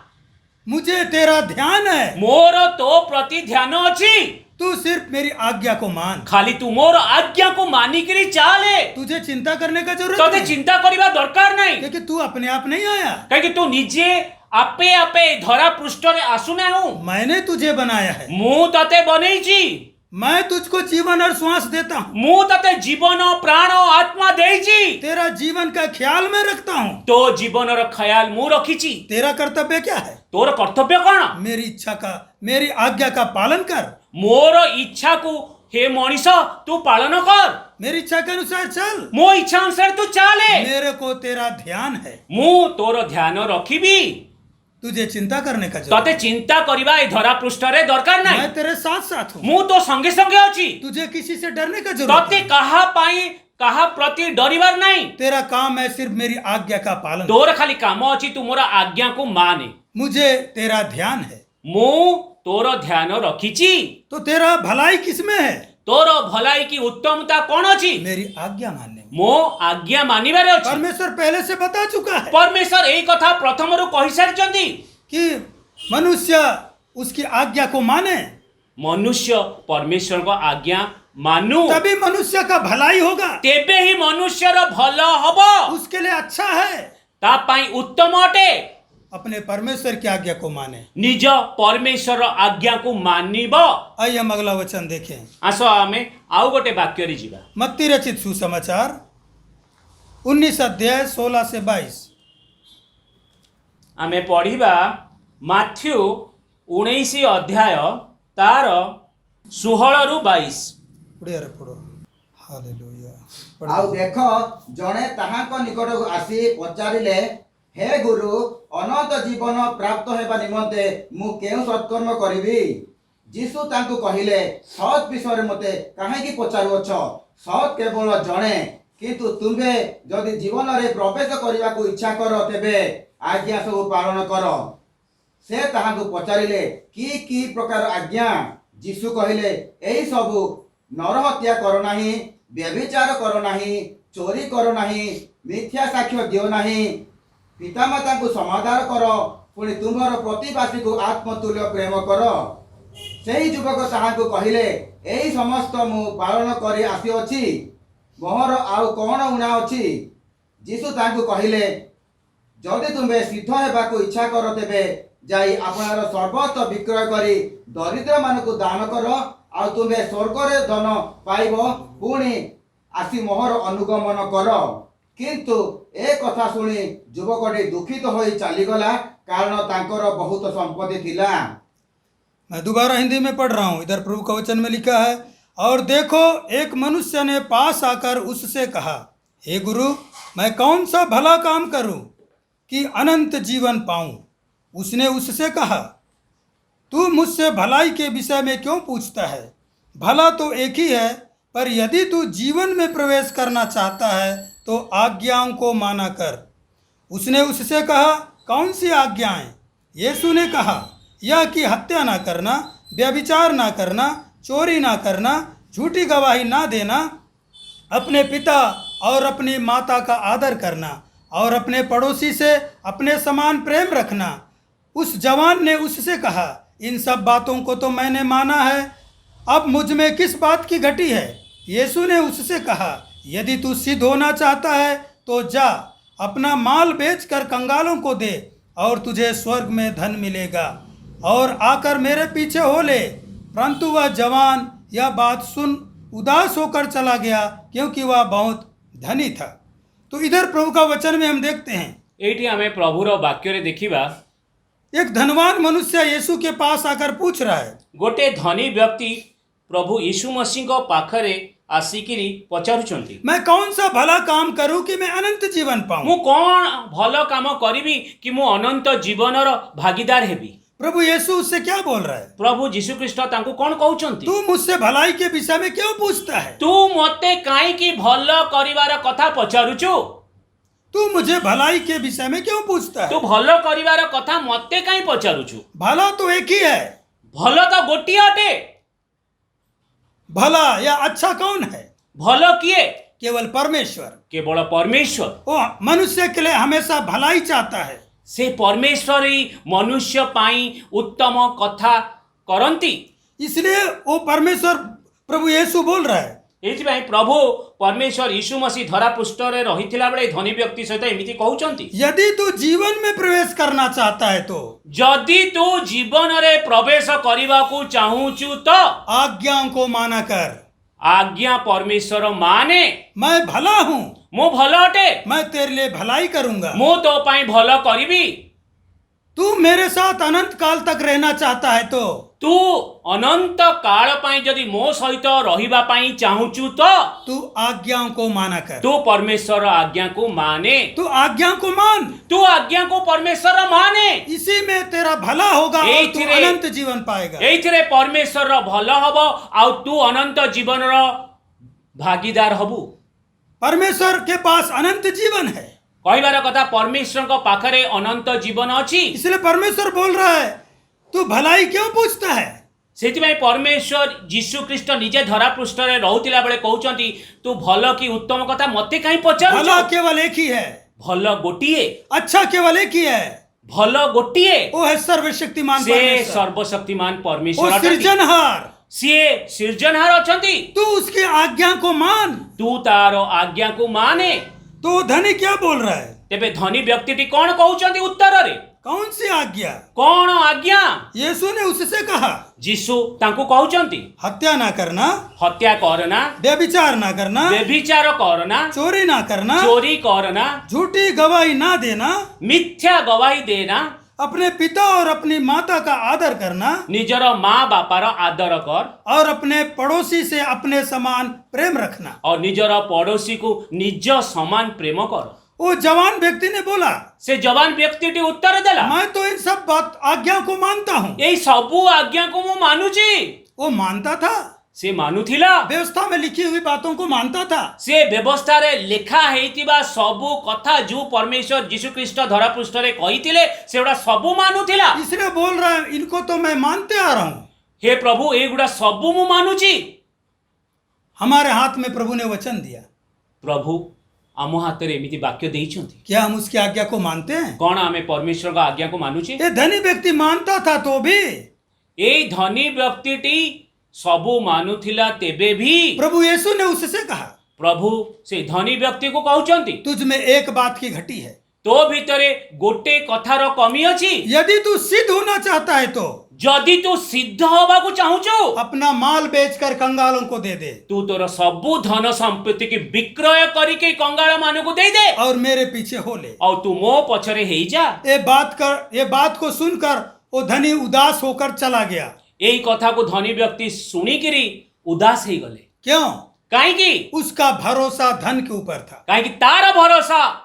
मुझे तेरा ध्यान है, मोर तो प्रति ध्यान अछि, तू सिर्फ मेरी आज्ञा को मान। खाली तू मोर आज्ञा को मानी करी चाले, तुझे चिंता करने का जरूरत तोते नहीं, चिंता करिबा दरकार नहीं, क्योंकि तू अपने आप नहीं आया, कहीं तू निजे आपे आपे धरा पृष्ठ रे आसुना हूं। मैंने तुझे बनाया है, मु तते बनैची, मैं तुझको जीवन और श्वास देता हूँ, मु तते जीवन प्राण आत्मा देइची, तेरा जीवन का ख्याल मैं रखता हूँ। तो जीवन र ख्याल मु रखीची। तेरा कर्तव्य क्या है? तोर कर्तव्य कौन? मेरी इच्छा का, मेरी आज्ञा का पालन कर। मोर इच्छा को हे मनीष तू पालन कर, मेरी इच्छा के अनुसार चल, मो इच्छा अनुसार तू चाले, मेरे को तेरा ध्यान है, मु तोर ध्यान रखिबी। तुझे चिंता करने का जरूरत तते चिंता करिबा ए धरा पृष्ठ रे दरकार नहीं, नहीं, मैं तेरे साथ साथ हूँ, मु तो संगे संगे अछि। तुझे किसी से डरने का जरूरत तते नहीं। कहा पाई कहा प्रति डरिबार नहीं, तेरा काम है सिर्फ मेरी आज्ञा का पालन। तोर खाली काम अछि तू मोर आज्ञा को माने। मुझे तेरा ध्यान है, मु तोर ध्यान रखीची। तो तेरा भलाई किसमें है? तोर भलाई की उत्तमता कौन अछि? मेरी आज्ञा मानने में। मो आज्ञा मानिबारे अछि। परमेश्वर पहले से बता चुका है परमेश्वर एई कथा प्रथमरु कहि सारिचंती कि मनुष्य उसकी आज्ञा को माने, मनुष्य परमेश्वर को आज्ञा मानु, तभी मनुष्य का भलाई होगा, तेबे ही मनुष्यर भल हबो, उसके लिए अच्छा है। ता पाई उत्तम अटे। अपने परमेश्वर की आज्ञा को माने। निज परमेश्वर आज्ञा को मानिब। आइए हम अगला वचन देखें। आस आमे आउ गोटे वाक्य रे जीवा। मत्ती रचित सुसमाचार 19 अध्याय 16 से 22। आमे पढ़िबा माथ्यू 19 अध्याय तार 16 रु 22। पढ़िया रे पढ़ो। हालेलुया। आउ देख जड़े ताहाक निकट आसी पचारिले, हे गुरु, अनंत जीवन प्राप्त हेबा निमंते मु केउ सत्कर्म करिबी? जीसु तांकु कहिले, सत विषय मते काहेकि पचारुअछ? सत केवल जणे, किंतु तुम्हे जदि जीवन रे प्रवेश करने को इच्छा कर तेबे आज्ञा सब पालन कर। से ताहाकु पचारिले, की प्रकार आज्ञा? जीसु कहिले, एही सबु, नर हत्या कर नाही, व्यभिचार कर नाही, चोरी कर नाही, मिथ्या साक्ष्य दियो नाही, पितामाता को समादार कर, पुणी तुम्हार प्रतिवासी को आत्मतुल्य प्रेम कर। सेही युवक ताहाकु कहिले, एही समस्त मु पालन करी आसीअछि, मोहर आउ कौन उणा अछि? जीसु ताहाकु कहिले, जदि तुम्हें सिद्ध हेबाकु इच्छा कर तेबे जाई आपणार सर्वस्व विक्रय करी दरिद्र मानकु दान कर, आउ तुम्हें स्वर्ग रे धन पाइब, पुणी आसी मोहर अनुगमन कर। किंतु ए कथा सुनी युवकटी दुखित होई चलीगला, कारण तांकर बहुत संपत्ति थिला। मैं दोबारा हिंदी में पढ़ रहा हूँ। इधर प्रभु का वचन में लिखा है, और देखो एक मनुष्य ने पास आकर उससे कहा, हे गुरु, मैं कौन सा भला काम करूं कि अनंत जीवन पाऊं? उसने उससे कहा, तू मुझसे भलाई के विषय में क्यों पूछता है? भला तो एक ही है, पर यदि तू जीवन में प्रवेश करना चाहता है तो आज्ञाओं को माना कर। उसने उससे कहा, कौन सी आज्ञाएं? यीशु ने कहा, यह कि हत्या ना करना, व्यभिचार ना करना, चोरी ना करना, झूठी गवाही ना देना, अपने पिता और अपनी माता का आदर करना, और अपने पड़ोसी से अपने समान प्रेम रखना। उस जवान ने उससे कहा, इन सब बातों को तो मैंने माना है, अब मुझ में किस बात की घटी है? यीशु ने उससे कहा, यदि तू सिद्ध होना चाहता है तो जा, अपना माल बेचकर कंगालों को दे, और तुझे स्वर्ग में धन मिलेगा, और आकर मेरे पीछे हो ले। परंतु वह जवान यह बात सुन उदास होकर चला गया, क्योंकि वह बहुत धनी था। तो इधर प्रभु का वचन में हम देखते हैं, एठी हमें प्रभुर वाक्य रे देखिबा, एक धनवान मनुष्य यीशु के पास आकर पूछ रहा है। गोटे धनी व्यक्ति प्रभु यीशु मसीह को पाखरे आसिकिरी पचारुचंती, मैं कौन सा भला काम करूं कि मैं अनंत जीवन पाऊं? मु कौन भल काम करिबी कि मु अनंत जीवनर भागीदार हेबी? प्रभु यीशु उससे क्या बोल रहा है? प्रभु यीशु ख्रीष्ट तांको कोन कहउचंती? तू मुझसे भलाई के विषय में क्यों पूछता है? तू मते काई की भल करिवार कथा पचारुचु? तू मुझे भलाई के विषय में क्यों पूछता है? तू भल करिवार कथा मते काई पचारुचु? भला तो एक ही है। भल तो गोटिए अटे। भला या अच्छा कौन है? भल किए? केवल परमेश्वर। केवल परमेश्वर। वो मनुष्य के लिए हमेशा भलाई चाहता है। से परमेश्वर ही मनुष्य पाई उत्तम कथा करंती, इसलिए वो परमेश्वर प्रभु यीशु बोल रहा है। एथिपाई प्रभु परमेश्वर यीशु मसीह धरा पृष्ठ रे रहिथिला बेले धनी व्यक्ति सहित एमिति कहउचंती, यदि तू जीवन में प्रवेश करना चाहता है तो जदि तू जीवन रे प्रवेश करिबा को चाहूचु तो आज्ञाओं को माना कर। आज्ञा परमेश्वर माने। मैं भला हूँ, मो भल अटे, मैं तेरे लिए भलाई करूंगा। मो तो पाई भल करिबी। तू मेरे साथ अनंत काल तक रहना चाहता है तो तू अनंत काल पाई जदि मो सहित रहिबा पाई चाहूचु तो तू आज्ञाओं को माना कर। तू परमेश्वर आज्ञा को माने। तू आज्ञा को मान, तू आज्ञा को परमेश्वर माने। इसी में तेरा भला होगा और तू अनंत जीवन पाएगा। एथिरे परमेश्वर भल हबो आ तू अनंत जीवन रो भागीदार हबु। परमेश्वर के पास अनंत जीवन है। कहिबार कथा परमेश्वर को पाखरे अनंत जीवन अछि, इसलिए परमेश्वर बोल रहा है, तू भलाई क्यों पूछता है? सेतिबाई परमेश्वर यीशु ख्रीष्ट निजे धरा पृष्ठ रे रहउतिला बेले कहउचंती, तू भल की उत्तम कथा मते काई पचारुछ? भला केवल एक ही है। भल गोटिए। अच्छा केवल एक ही है। भल गोटिए। वो है सर्वशक्तिमान से परमेश्वर। सर्वशक्तिमान परमेश्वर वो अटंती। सृजनहार। सिए सृजनहार अछंती। तू उसकी आज्ञा को मान। तू तारो आज्ञा को माने। तो धनी क्या बोल रहा है? तेबे धनी व्यक्तिटी कोन कहउचंती उत्तर रे? कौन सी आज्ञा? कौन आज्ञा? यीशु ने उससे कहा, जीशु तांकू कहउचंती हत्या ना करना, हत्या करना, व्यभिचार ना करना, व्यभिचार करना, चोरी ना करना, चोरी करना, झूठी गवाही ना देना, मिथ्या गवाही देना, अपने पिता और अपनी माता का आदर करना, निजर माँ बापार आदर कर, और अपने पड़ोसी से अपने समान प्रेम रखना। और निजर पड़ोसी को निज समान प्रेम कर। वो जवान व्यक्ति ने बोला, से जवान व्यक्ति उत्तर देला, मैं तो इन सब बात आज्ञा को मानता हूँ। यही सबू आज्ञा को मु मानुची। वो मानता था, से मानुथिला, व्यवस्था में लिखी हुई बातों को मानता था। से व्यवस्था रे लेखा हेतिबा सबू कथा जो परमेश्वर यीशु ख्रीष्ट धरा पृष्ठ रे कहिथिले सेउडा सबू मानुथिला। इसलिए बोल रहा है, इनको तो मैं मानते आ रहा हूँ। हे प्रभु एगुडा सबू मु मानुची। हमारे हाथ में प्रभु ने वचन दिया, प्रभु आम हाथ रे एमिति वाक्य देइछंती। क्या हम उसकी आज्ञा को मानते हैं? कौन आमे परमेश्वर का आज्ञा को मानुची? ये धनी व्यक्ति मानता था तो भी, ए धनी व्यक्तिटी सबू मानुथिला तेबे भी प्रभु यीशु ने उससे कहा, प्रभु से धनी व्यक्ति को कहउचंती, तुझ में एक बात की घटी है, तो भितरे गोटे कथार कमी अछि। यदि तू सिद्ध होना चाहता है तो जदि तू सिद्ध हवा को चाहूचु, अपना माल बेचकर कंगालों को दे दे, तू तोर सबू धन संपत्ति की विक्रय करिके कंगाल मानु को दे दे, और मेरे पीछे हो ले। और तू मो पछरे हेई जा। ये बात को सुनकर वो धनी उदास होकर चला गया। एई कथा को धनी व्यक्ति सुनिकिरी उदास हेई गले। क्यों? काहेकि उसका भरोसा धन के ऊपर था। काहेकि तार भरोसा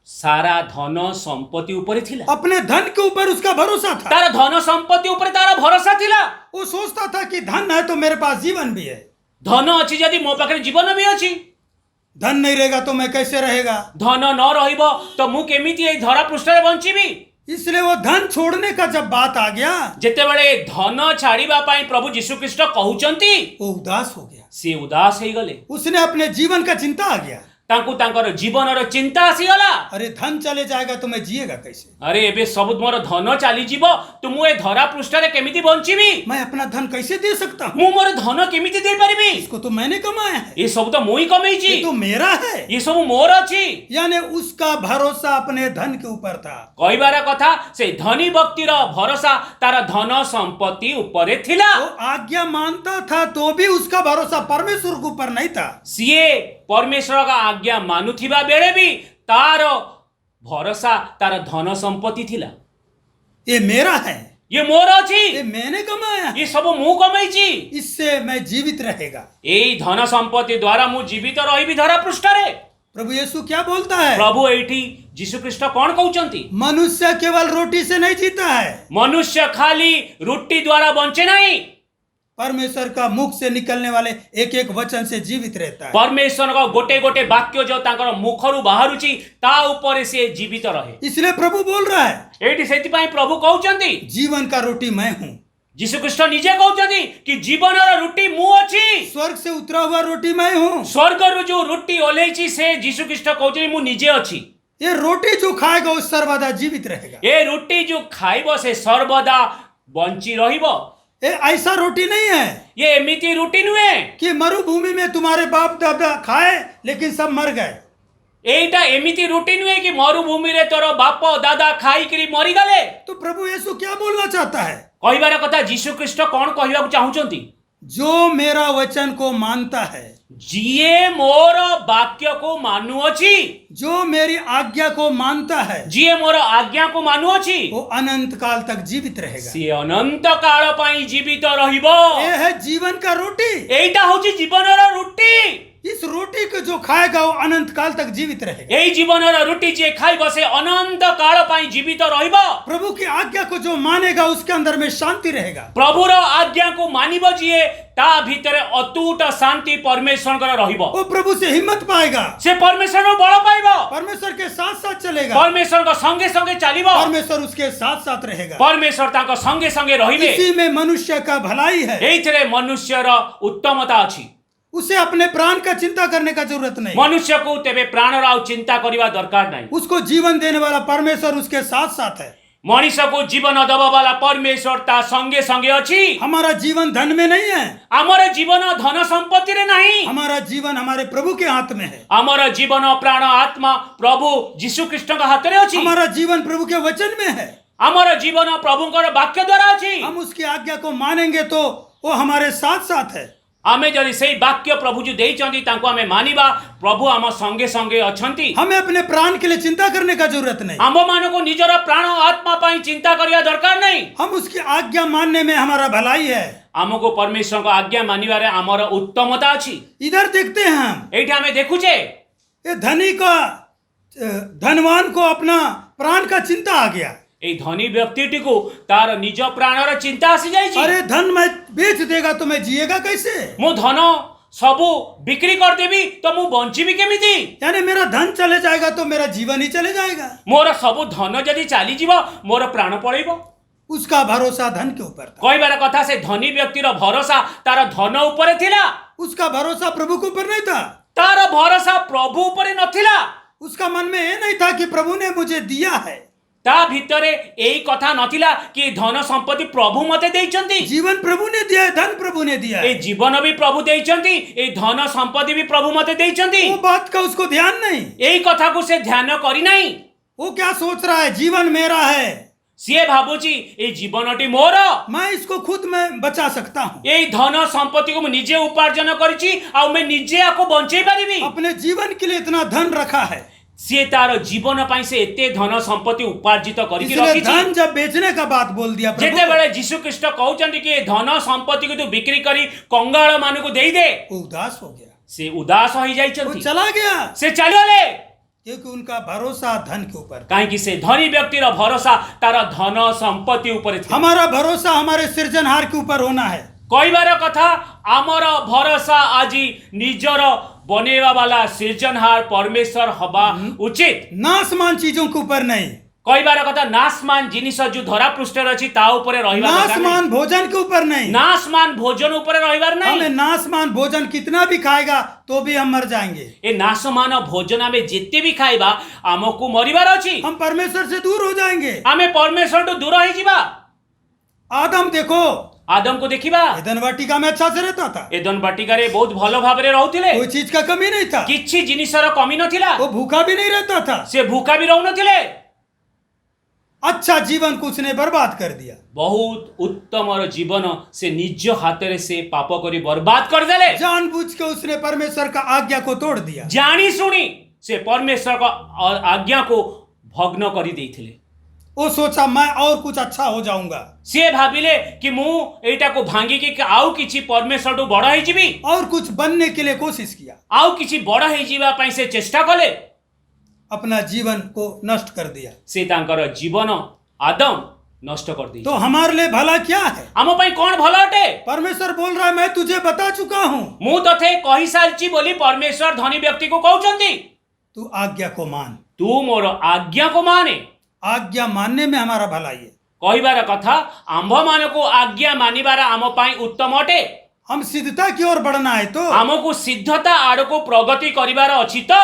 सारा धन संपत्ति ऊपर थिला। अपने धन के ऊपर उसका भरोसा था। तार धन संपत्ति ऊपर तार भरोसा थिला। वो सोचता था कि धन है तो मेरे पास जीवन भी है, धन अछि जदि मो पाखरे जीवन भी अछि। धन नहीं रहेगा तो मैं कैसे रहेगा? धन न रहिबो तो मु केमिति एई धरा पृष्ठ रे बंचिबी। इसलिए वो धन छोड़ने का जब बात आ गया, जेतेबेले धन छाड़िबा पाई प्रभु यीशु ख्रीष्ट कहउचंती, वो उदास हो गया। से उदास हेई गले। उसने अपने जीवन का चिंता आ गया। तांकु तांकर जीवनर चिंता आसीगला। अरे धन चले जाएगा तो मैं जिएगा कैसे? अरे एबे सब मोर धन चली जीव तो मु ए धरा पृष्ठ रे केमिति बंचिबी? मैं अपना धन कैसे दे सकता हूँ? मु मोर धन केमिति दे परिबी? इसको तो मैंने कमाया है, ये सब तो मुई कमैची, ये तो मेरा है। ये सब मोर अछि। यानी उसका भरोसा अपने धन के ऊपर था। कहबार कथा से धनी व्यक्तिर भरोसा तार धन संपत्ति ऊपर थिला। वो आज्ञा मानता था तो भी उसका भरोसा परमेश्वर के ऊपर नहीं था। सीए परमेश्वर का आज्ञा मानुथिबा बेले भी तार भरोसा तार धन संपत्ति थिला। ये मेरा है, ये मोर अछि, ये मैंने कमाया है, ये सब मु कमैची, इससे मैं जीवित रहेगा। एई धन संपत्ति द्वारा मु जीवित रहिबी धरा पृष्ठ रे। प्रभु यीशु क्या बोलता है? प्रभु एठी यीशु ख्रीष्ट कौन कहउचंती? मनुष्य केवल रोटी से नहीं जीता है, मनुष्य खाली रोटी द्वारा बंचे नहीं, परमेश्वर का मुख से निकलने वाले एक एक वचन से जीवित रहता है। परमेश्वर का गोटे गोटे वाक्य जो तांकर मुखरु बाहरुची ता ऊपर से जीवित रहे। इसलिए प्रभु बोल रहा है, एठी सेति पई प्रभु कहउचंती जीवन का रोटी मैं हूँ। यीशु ख्रीष्ट निजे कहउचंती कि जीवनर रोटी मु अछि। स्वर्ग से उतरा हुआ रोटी मैं हूँ। स्वर्गरु जो रोटी ओलेछि से यीशु ख्रीष्ट कहउचंती मु निजे अछि। ये रोटी जो खाएगा वो सर्वदा जीवित रहेगा। ए रोटी जो खाइबो से सर्वदा बंची रहिबो। ये ऐसा रोटी नहीं है ये एमिति रोटी नुहे कि मरुभूमि में तुम्हारे बाप दादा खाए लेकिन सब मर गए। एटा एमिति रोटी नुहे कि मरुभूमि रे तोर बाप दादा खाई करी मरी गले। तो प्रभु यीशु क्या बोलना चाहता है? कहबार कथा यीशु ख्रीष्ट कौन कहबाकू चाहुचंती? जो मेरा वचन को मानता है, जिए मोर वाक्य को मानुअछि, जो मेरी आज्ञा को मानता है, जिए मोर आज्ञा को मानुअछि, वो अनंत काल तक जीवित रहेगा। से अनंत काल पई जीवित रहिबो। ये है जीवन का रोटी। एटा होची जीवनर रोटी। इस रोटी को जो खाएगा वो अनंत काल तक जीवित रहेगा। एई जीवनर रोटी जे खाइबो से अनंत काल पई जीवित रहिबो। प्रभु की आज्ञा को जो मानेगा उसके अंदर में शांति रहेगा। प्रभुर आज्ञा को मानिबो जिए ता भीतर अतूट शांति परमेश्वर कर रहिबो। वो प्रभु से हिम्मत पाएगा, से परमेश्वर रो बळ पाइबो, परमेश्वर के साथ साथ चलेगा, परमेश्वर का संगे संगे चलिबो, परमेश्वर उसके साथ साथ रहेगा। परमेश्वर ताका संगे संगे रहिबे। इसी में मनुष्य का भलाई है। एइथरे मनुष्यर उत्तमता अछि। उसे अपने प्राण का चिंता करने का जरूरत नहीं। मनुष्य को तेबे प्राणर चिंता करिवा दरकार नहीं। उसको जीवन देने वाला परमेश्वर उसके साथ साथ है। मनीष को जीवन दबा वाला परमेश्वर ता संगे संगे अछि। हमारा जीवन धन में नहीं है, आमर जीवन धन संपत्ति रे नहीं, हमारा जीवन हमारे प्रभु के हाथ में है। आमर जीवन प्राण आत्मा प्रभु यीशु कृष्ण का हाथ रे अछि। हमारा जीवन प्रभु के वचन में है। आमर जीवन प्रभुଙ୍କର वाक्य द्वारा अछि। हम उसकी आज्ञा को मानेंगे तो वो हमारे साथ साथ है। आमे जदि सेही वाक्य प्रभु जो देइचंती तांको आमे मानिबा, प्रभु आम संगे संगे अछंती। हमें अपने प्राण के लिए चिंता करने का जरूरत नहीं। आम मानको निजर प्राण आत्मा पाई चिंता करिया दरकार नहीं। हम उसकी आज्ञा मानने में हमारा भलाई है। आमको परमेश्वर को आज्ञा मानिबारे आमर उत्तमता अछि। इधर देखते हैं हम, एठी आमे देखुचे ये धनी का धनवान को अपना प्राण का चिंता आ गया। ए धनी व्यक्तिटी को तार निज प्राणर चिंता आसी जाइछि। अरे धन मैं बेच देगा तो मैं जिएगा कैसे? मु धन सबु बिक्री कर देबी तो मु बंचिबी केमिति? यानी मेरा धन चले जाएगा तो मेरा जीवन ही चले जाएगा। मोर सबु धन जदि चाली जीव मोर प्राण पळैबो। उसका भरोसा धन के ऊपर था। कहबार कथा से धनी व्यक्तिर भरोसा तार धन उपरे थिला। उसका भरोसा प्रभु के ऊपर नहीं था। तार भरोसा प्रभु उपरे नथिला। उसका मन में ये नहीं था कि प्रभु ने मुझे दिया है। ता भितरे एई कथा नथिला कि धन संपत्ति प्रभु मते देइचंती। जीवन प्रभु ने दिया है, धन प्रभु ने दिया ए है। जीवन भी प्रभु देइचंती, ए धन संपत्ति भी प्रभु मते देइचंती। वो बात का उसको ध्यान नहीं। एई कथा को से ध्यान करी नहीं। वो क्या सोच रहा है, जीवन मेरा है, सीए भाबुची ए जीवनटी मोर, मैं इसको खुद में बचा सकता हूँ। ए धन संपत्ति को निजे उपार्जन करिछि आ मैं निजे आको बंचै परिबी। अपने जीवन के लिए इतना धन रखा है, सीए तार जीवन पाई से एते धन संपत्ति उपार्जित करिकि इसलिए रखिछि। धन जब बेचने का बात बोल दिया प्रभु जेते बेले यीशु कृष्ण कहउचंती कि धन संपत्ति को तू बिक्री करी कंगाल मानु को देई दे, वो उदास हो गया, से उदास हो वो जाइछंती, चला गया, से चलियोले। क्योंकि उनका भरोसा धन के ऊपर था। काहेकि से धनी व्यक्तिर भरोसा तार धन संपत्ति ऊपर थिला। हमारा भरोसा हमारे सृजनहार के ऊपर होना है। कहबार कथा आमर भरोसा आजी निजर बनेवा वाला सृजनहार परमेश्वर हवा उचित। नासमान चीजों के ऊपर नहीं, कहबार कथा नासमान जिनिस जो धरा पृष्ठ अछि ता ऊपर रहिबा दरकार नहीं। नासमान भोजन के ऊपर नहीं। नासमान भोजन ऊपर रहिबार नहीं। हमें नासमान भोजन कितना भी खाएगा तो भी हम मर जाएंगे। ए नासमान भोजन आमे जेते भी खाइबा आमको मरिबार अछि। हम परमेश्वर से दूर हो जाएंगे। आमे परमेश्वर तो दूर ही जीवा। आदम देखो, आदम को देखिबा एदन वाटिका में अच्छा से रहता था, एदन बाटिकारे बहुत भलो भाबरे रहउथिले। कोई चीज का कमी नहीं था, किछि जिनिसर कमी नथिला। वो भूखा भी नहीं रहता था। से भूखा भी रहउनथिले। अच्छा जीवन को उसने बर्बाद कर दिया। बहुत उत्तम जीवन से निज हाथ से पाप करी बर्बाद कर देले। जानबूझ के उसने परमेश्वर का आज्ञा को तोड़ दिया। जानी सुनी से परमेश्वर का आज्ञा को भग्न करी देइथिले। वो सोचा मैं और कुछ अच्छा हो जाऊंगा, से भाबिले कि मु एटा को भांगी कि आउ किछि परमेश्वर तो बड़ होई जीवी, और कुछ बनने के लिए कोशिश किया, आउ किछि बड़ होई जीवा पई से चेष्टा कले। अपना जीवन को नष्ट कर दिया। से तांकर जीवन आदम नष्ट कर दी। तो हमारे लिए भला क्या है? आम पई कोन भलो अटे? परमेश्वर बोल रहा है मैं तुझे बता चुका हूं, मु तथे कहि सालची बोली परमेश्वर धनी व्यक्ति को कहउचंती तू आज्ञा को मान। तू मोर आज्ञा को माने। आज्ञा मानने में हमारा भलाई है। कहबार कथा आंभ मान को आज्ञा मानिबार आम पाई उत्तम अटे। हम सिद्धता की ओर बढ़ना है तो आमको सिद्धता आड़ को प्रगति करिबार अछि तो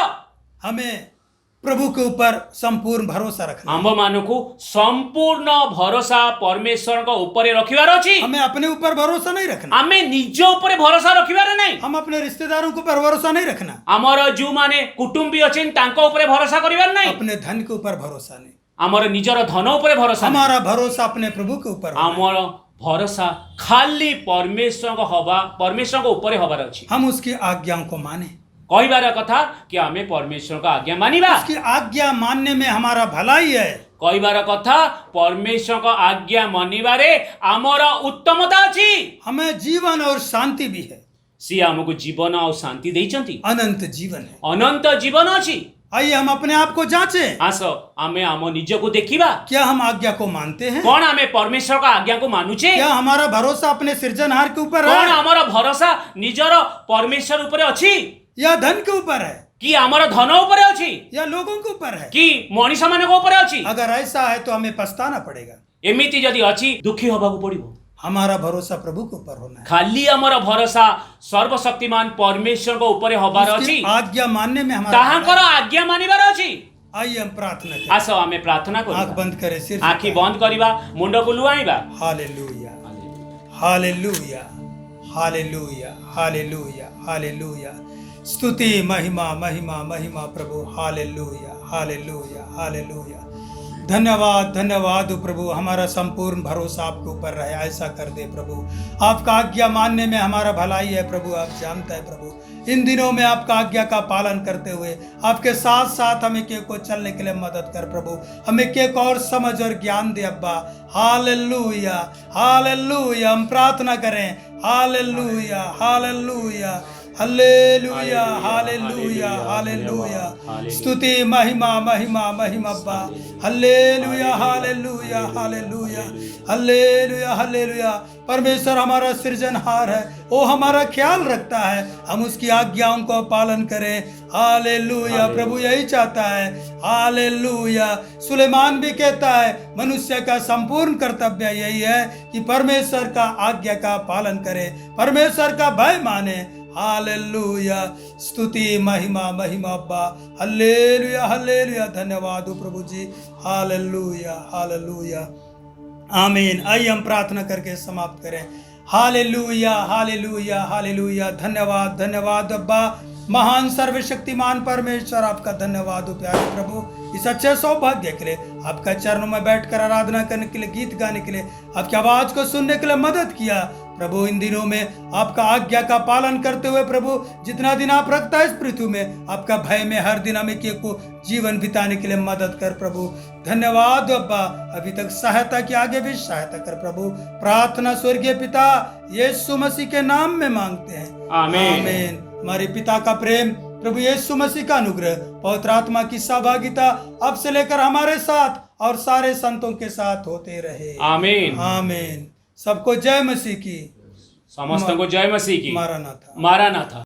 हमें प्रभु के ऊपर संपूर्ण भरोसा रखना। आंभ मान को संपूर्ण भरोसा परमेश्वर को ऊपर रखिबार अछि। हमें अपने ऊपर भरोसा नहीं रखना। आमे निज ऊपर भरोसा रखिबार नहीं। हम अपने रिश्तेदारों के ऊपर भरोसा नहीं रखना। आमर जो माने कुटुंबी अछिन तांको ऊपर भरोसा करिबार नहीं। अपने धन के ऊपर भरोसा नहीं। आमर निजर धन ऊपर भरोसा नहीं। हमारा भरोसा अपने प्रभु के ऊपर होना है। आमर भरोसा खाली परमेश्वर को हवा, परमेश्वर को ऊपर हबार अछि। हम उसकी आज्ञाओं को माने। कहबार कथा कि आमे परमेश्वर का आज्ञा मानिबा। उसकी आज्ञा मानने में हमारा भलाई है। कहबार कथा परमेश्वर का आज्ञा मानिबारे आमर उत्तमता अछि। हमें जीवन और शांति भी है। सी हमको जीवन और शांति देइचंती। अनंत जीवन है। अनंत जीवन अछि। आइए हम अपने आप को जांचें। आस आमे आम निज को देखिबा। क्या हम आज्ञा को मानते हैं? कौन आमे परमेश्वर का आज्ञा को मानुचे? क्या हमारा भरोसा अपने सृजनहार के ऊपर कौन है हमारा भरोसा निजर परमेश्वर ऊपर अछि या धन के ऊपर है कि हमारा धन ऊपर अछि या लोगों के ऊपर है? कि मनीष मान को ऊपर अछि? अगर ऐसा है तो हमें पछताना पड़ेगा। एमिति यदि अछि दुखी होबाकू पड़िबो। हमारा भरोसा प्रभु के ऊपर होना है। खाली हमारा भरोसा सर्वशक्तिमान परमेश्वर को ऊपर हबार उसकी अछि। आज्ञा मानने में हमारा ताहांकर आज्ञा मानिबार अछि। आइए हम प्रार्थना करें। आस आमे प्रार्थना आंख करिबा बंद करें, सिर आखि बंद करिबा मुंड को लुआइबा hallelujah hallelujah hallelujah hallelujah hallelujah. स्तुति महिमा महिमा महिमा प्रभु। Hallelujah hallelujah hallelujah. धन्यवाद धन्यवाद प्रभु। हमारा संपूर्ण भरोसा आपके ऊपर रहे, ऐसा कर दे प्रभु। आपका आज्ञा मानने में हमारा भलाई है प्रभु, आप जानते हैं प्रभु। इन दिनों में आपका आज्ञा का पालन करते हुए आपके साथ साथ हमें के को चलने के लिए मदद कर प्रभु। हमें के को और समझ और ज्ञान दे अब्बा। Hallelujah hallelujah. हम प्रार्थना करें hallelujah hallelujah hallelujah hallelujah hallelujah. स्तुति महिमा महिमा महिमा अब्बा। Hallelujah hallelujah hallelujah hallelujah hallelujah. परमेश्वर हमारा सृजनहार है, वो हमारा ख्याल रखता है, हम उसकी आज्ञाओं को पालन करें। हालेलुया। प्रभु यही चाहता है। हालेलुया। सुलेमान भी कहता है मनुष्य का संपूर्ण कर्तव्य यही है कि परमेश्वर का आज्ञा का पालन करे, परमेश्वर का भय माने। हालेलुया। स्तुति महिमा महिमा अब्बा। Hallelujah hallelujah. धन्यवाद प्रभु जी। हालेलुया हालेलुया आमीन। आइए हम प्रार्थना करके समाप्त करें। Hallelujah hallelujah hallelujah. धन्यवाद धन्यवाद अब्बा। महान सर्वशक्तिमान परमेश्वर, आपका धन्यवाद प्यारे प्रभु, इस अच्छे सौभाग्य के लिए, आपका चरणों में बैठकर आराधना करने के लिए, गीत गाने के लिए, आपकी आवाज को सुनने के लिए मदद किया प्रभु। इन दिनों में आपका आज्ञा का पालन करते हुए प्रभु, जितना दिन आप रखता है इस पृथ्वी में, आपका भय में हर दिन हमें के को जीवन बिताने के लिए मदद कर प्रभु। धन्यवाद अब्बा। अभी तक सहायता की, आगे भी सहायता कर प्रभु। प्रार्थना स्वर्गीय पिता यीशु मसीह के नाम में मांगते हैं, आमीन। हमारे पिता का प्रेम, प्रभु यीशु मसीह का अनुग्रह, पवित्र आत्मा की सहभागिता अब से लेकर हमारे साथ और सारे संतों के साथ होते रहे, आमीन आमीन। सबको जय मसीह की, समस्त को जय मसीह की। मारानाथा। मारानाथा।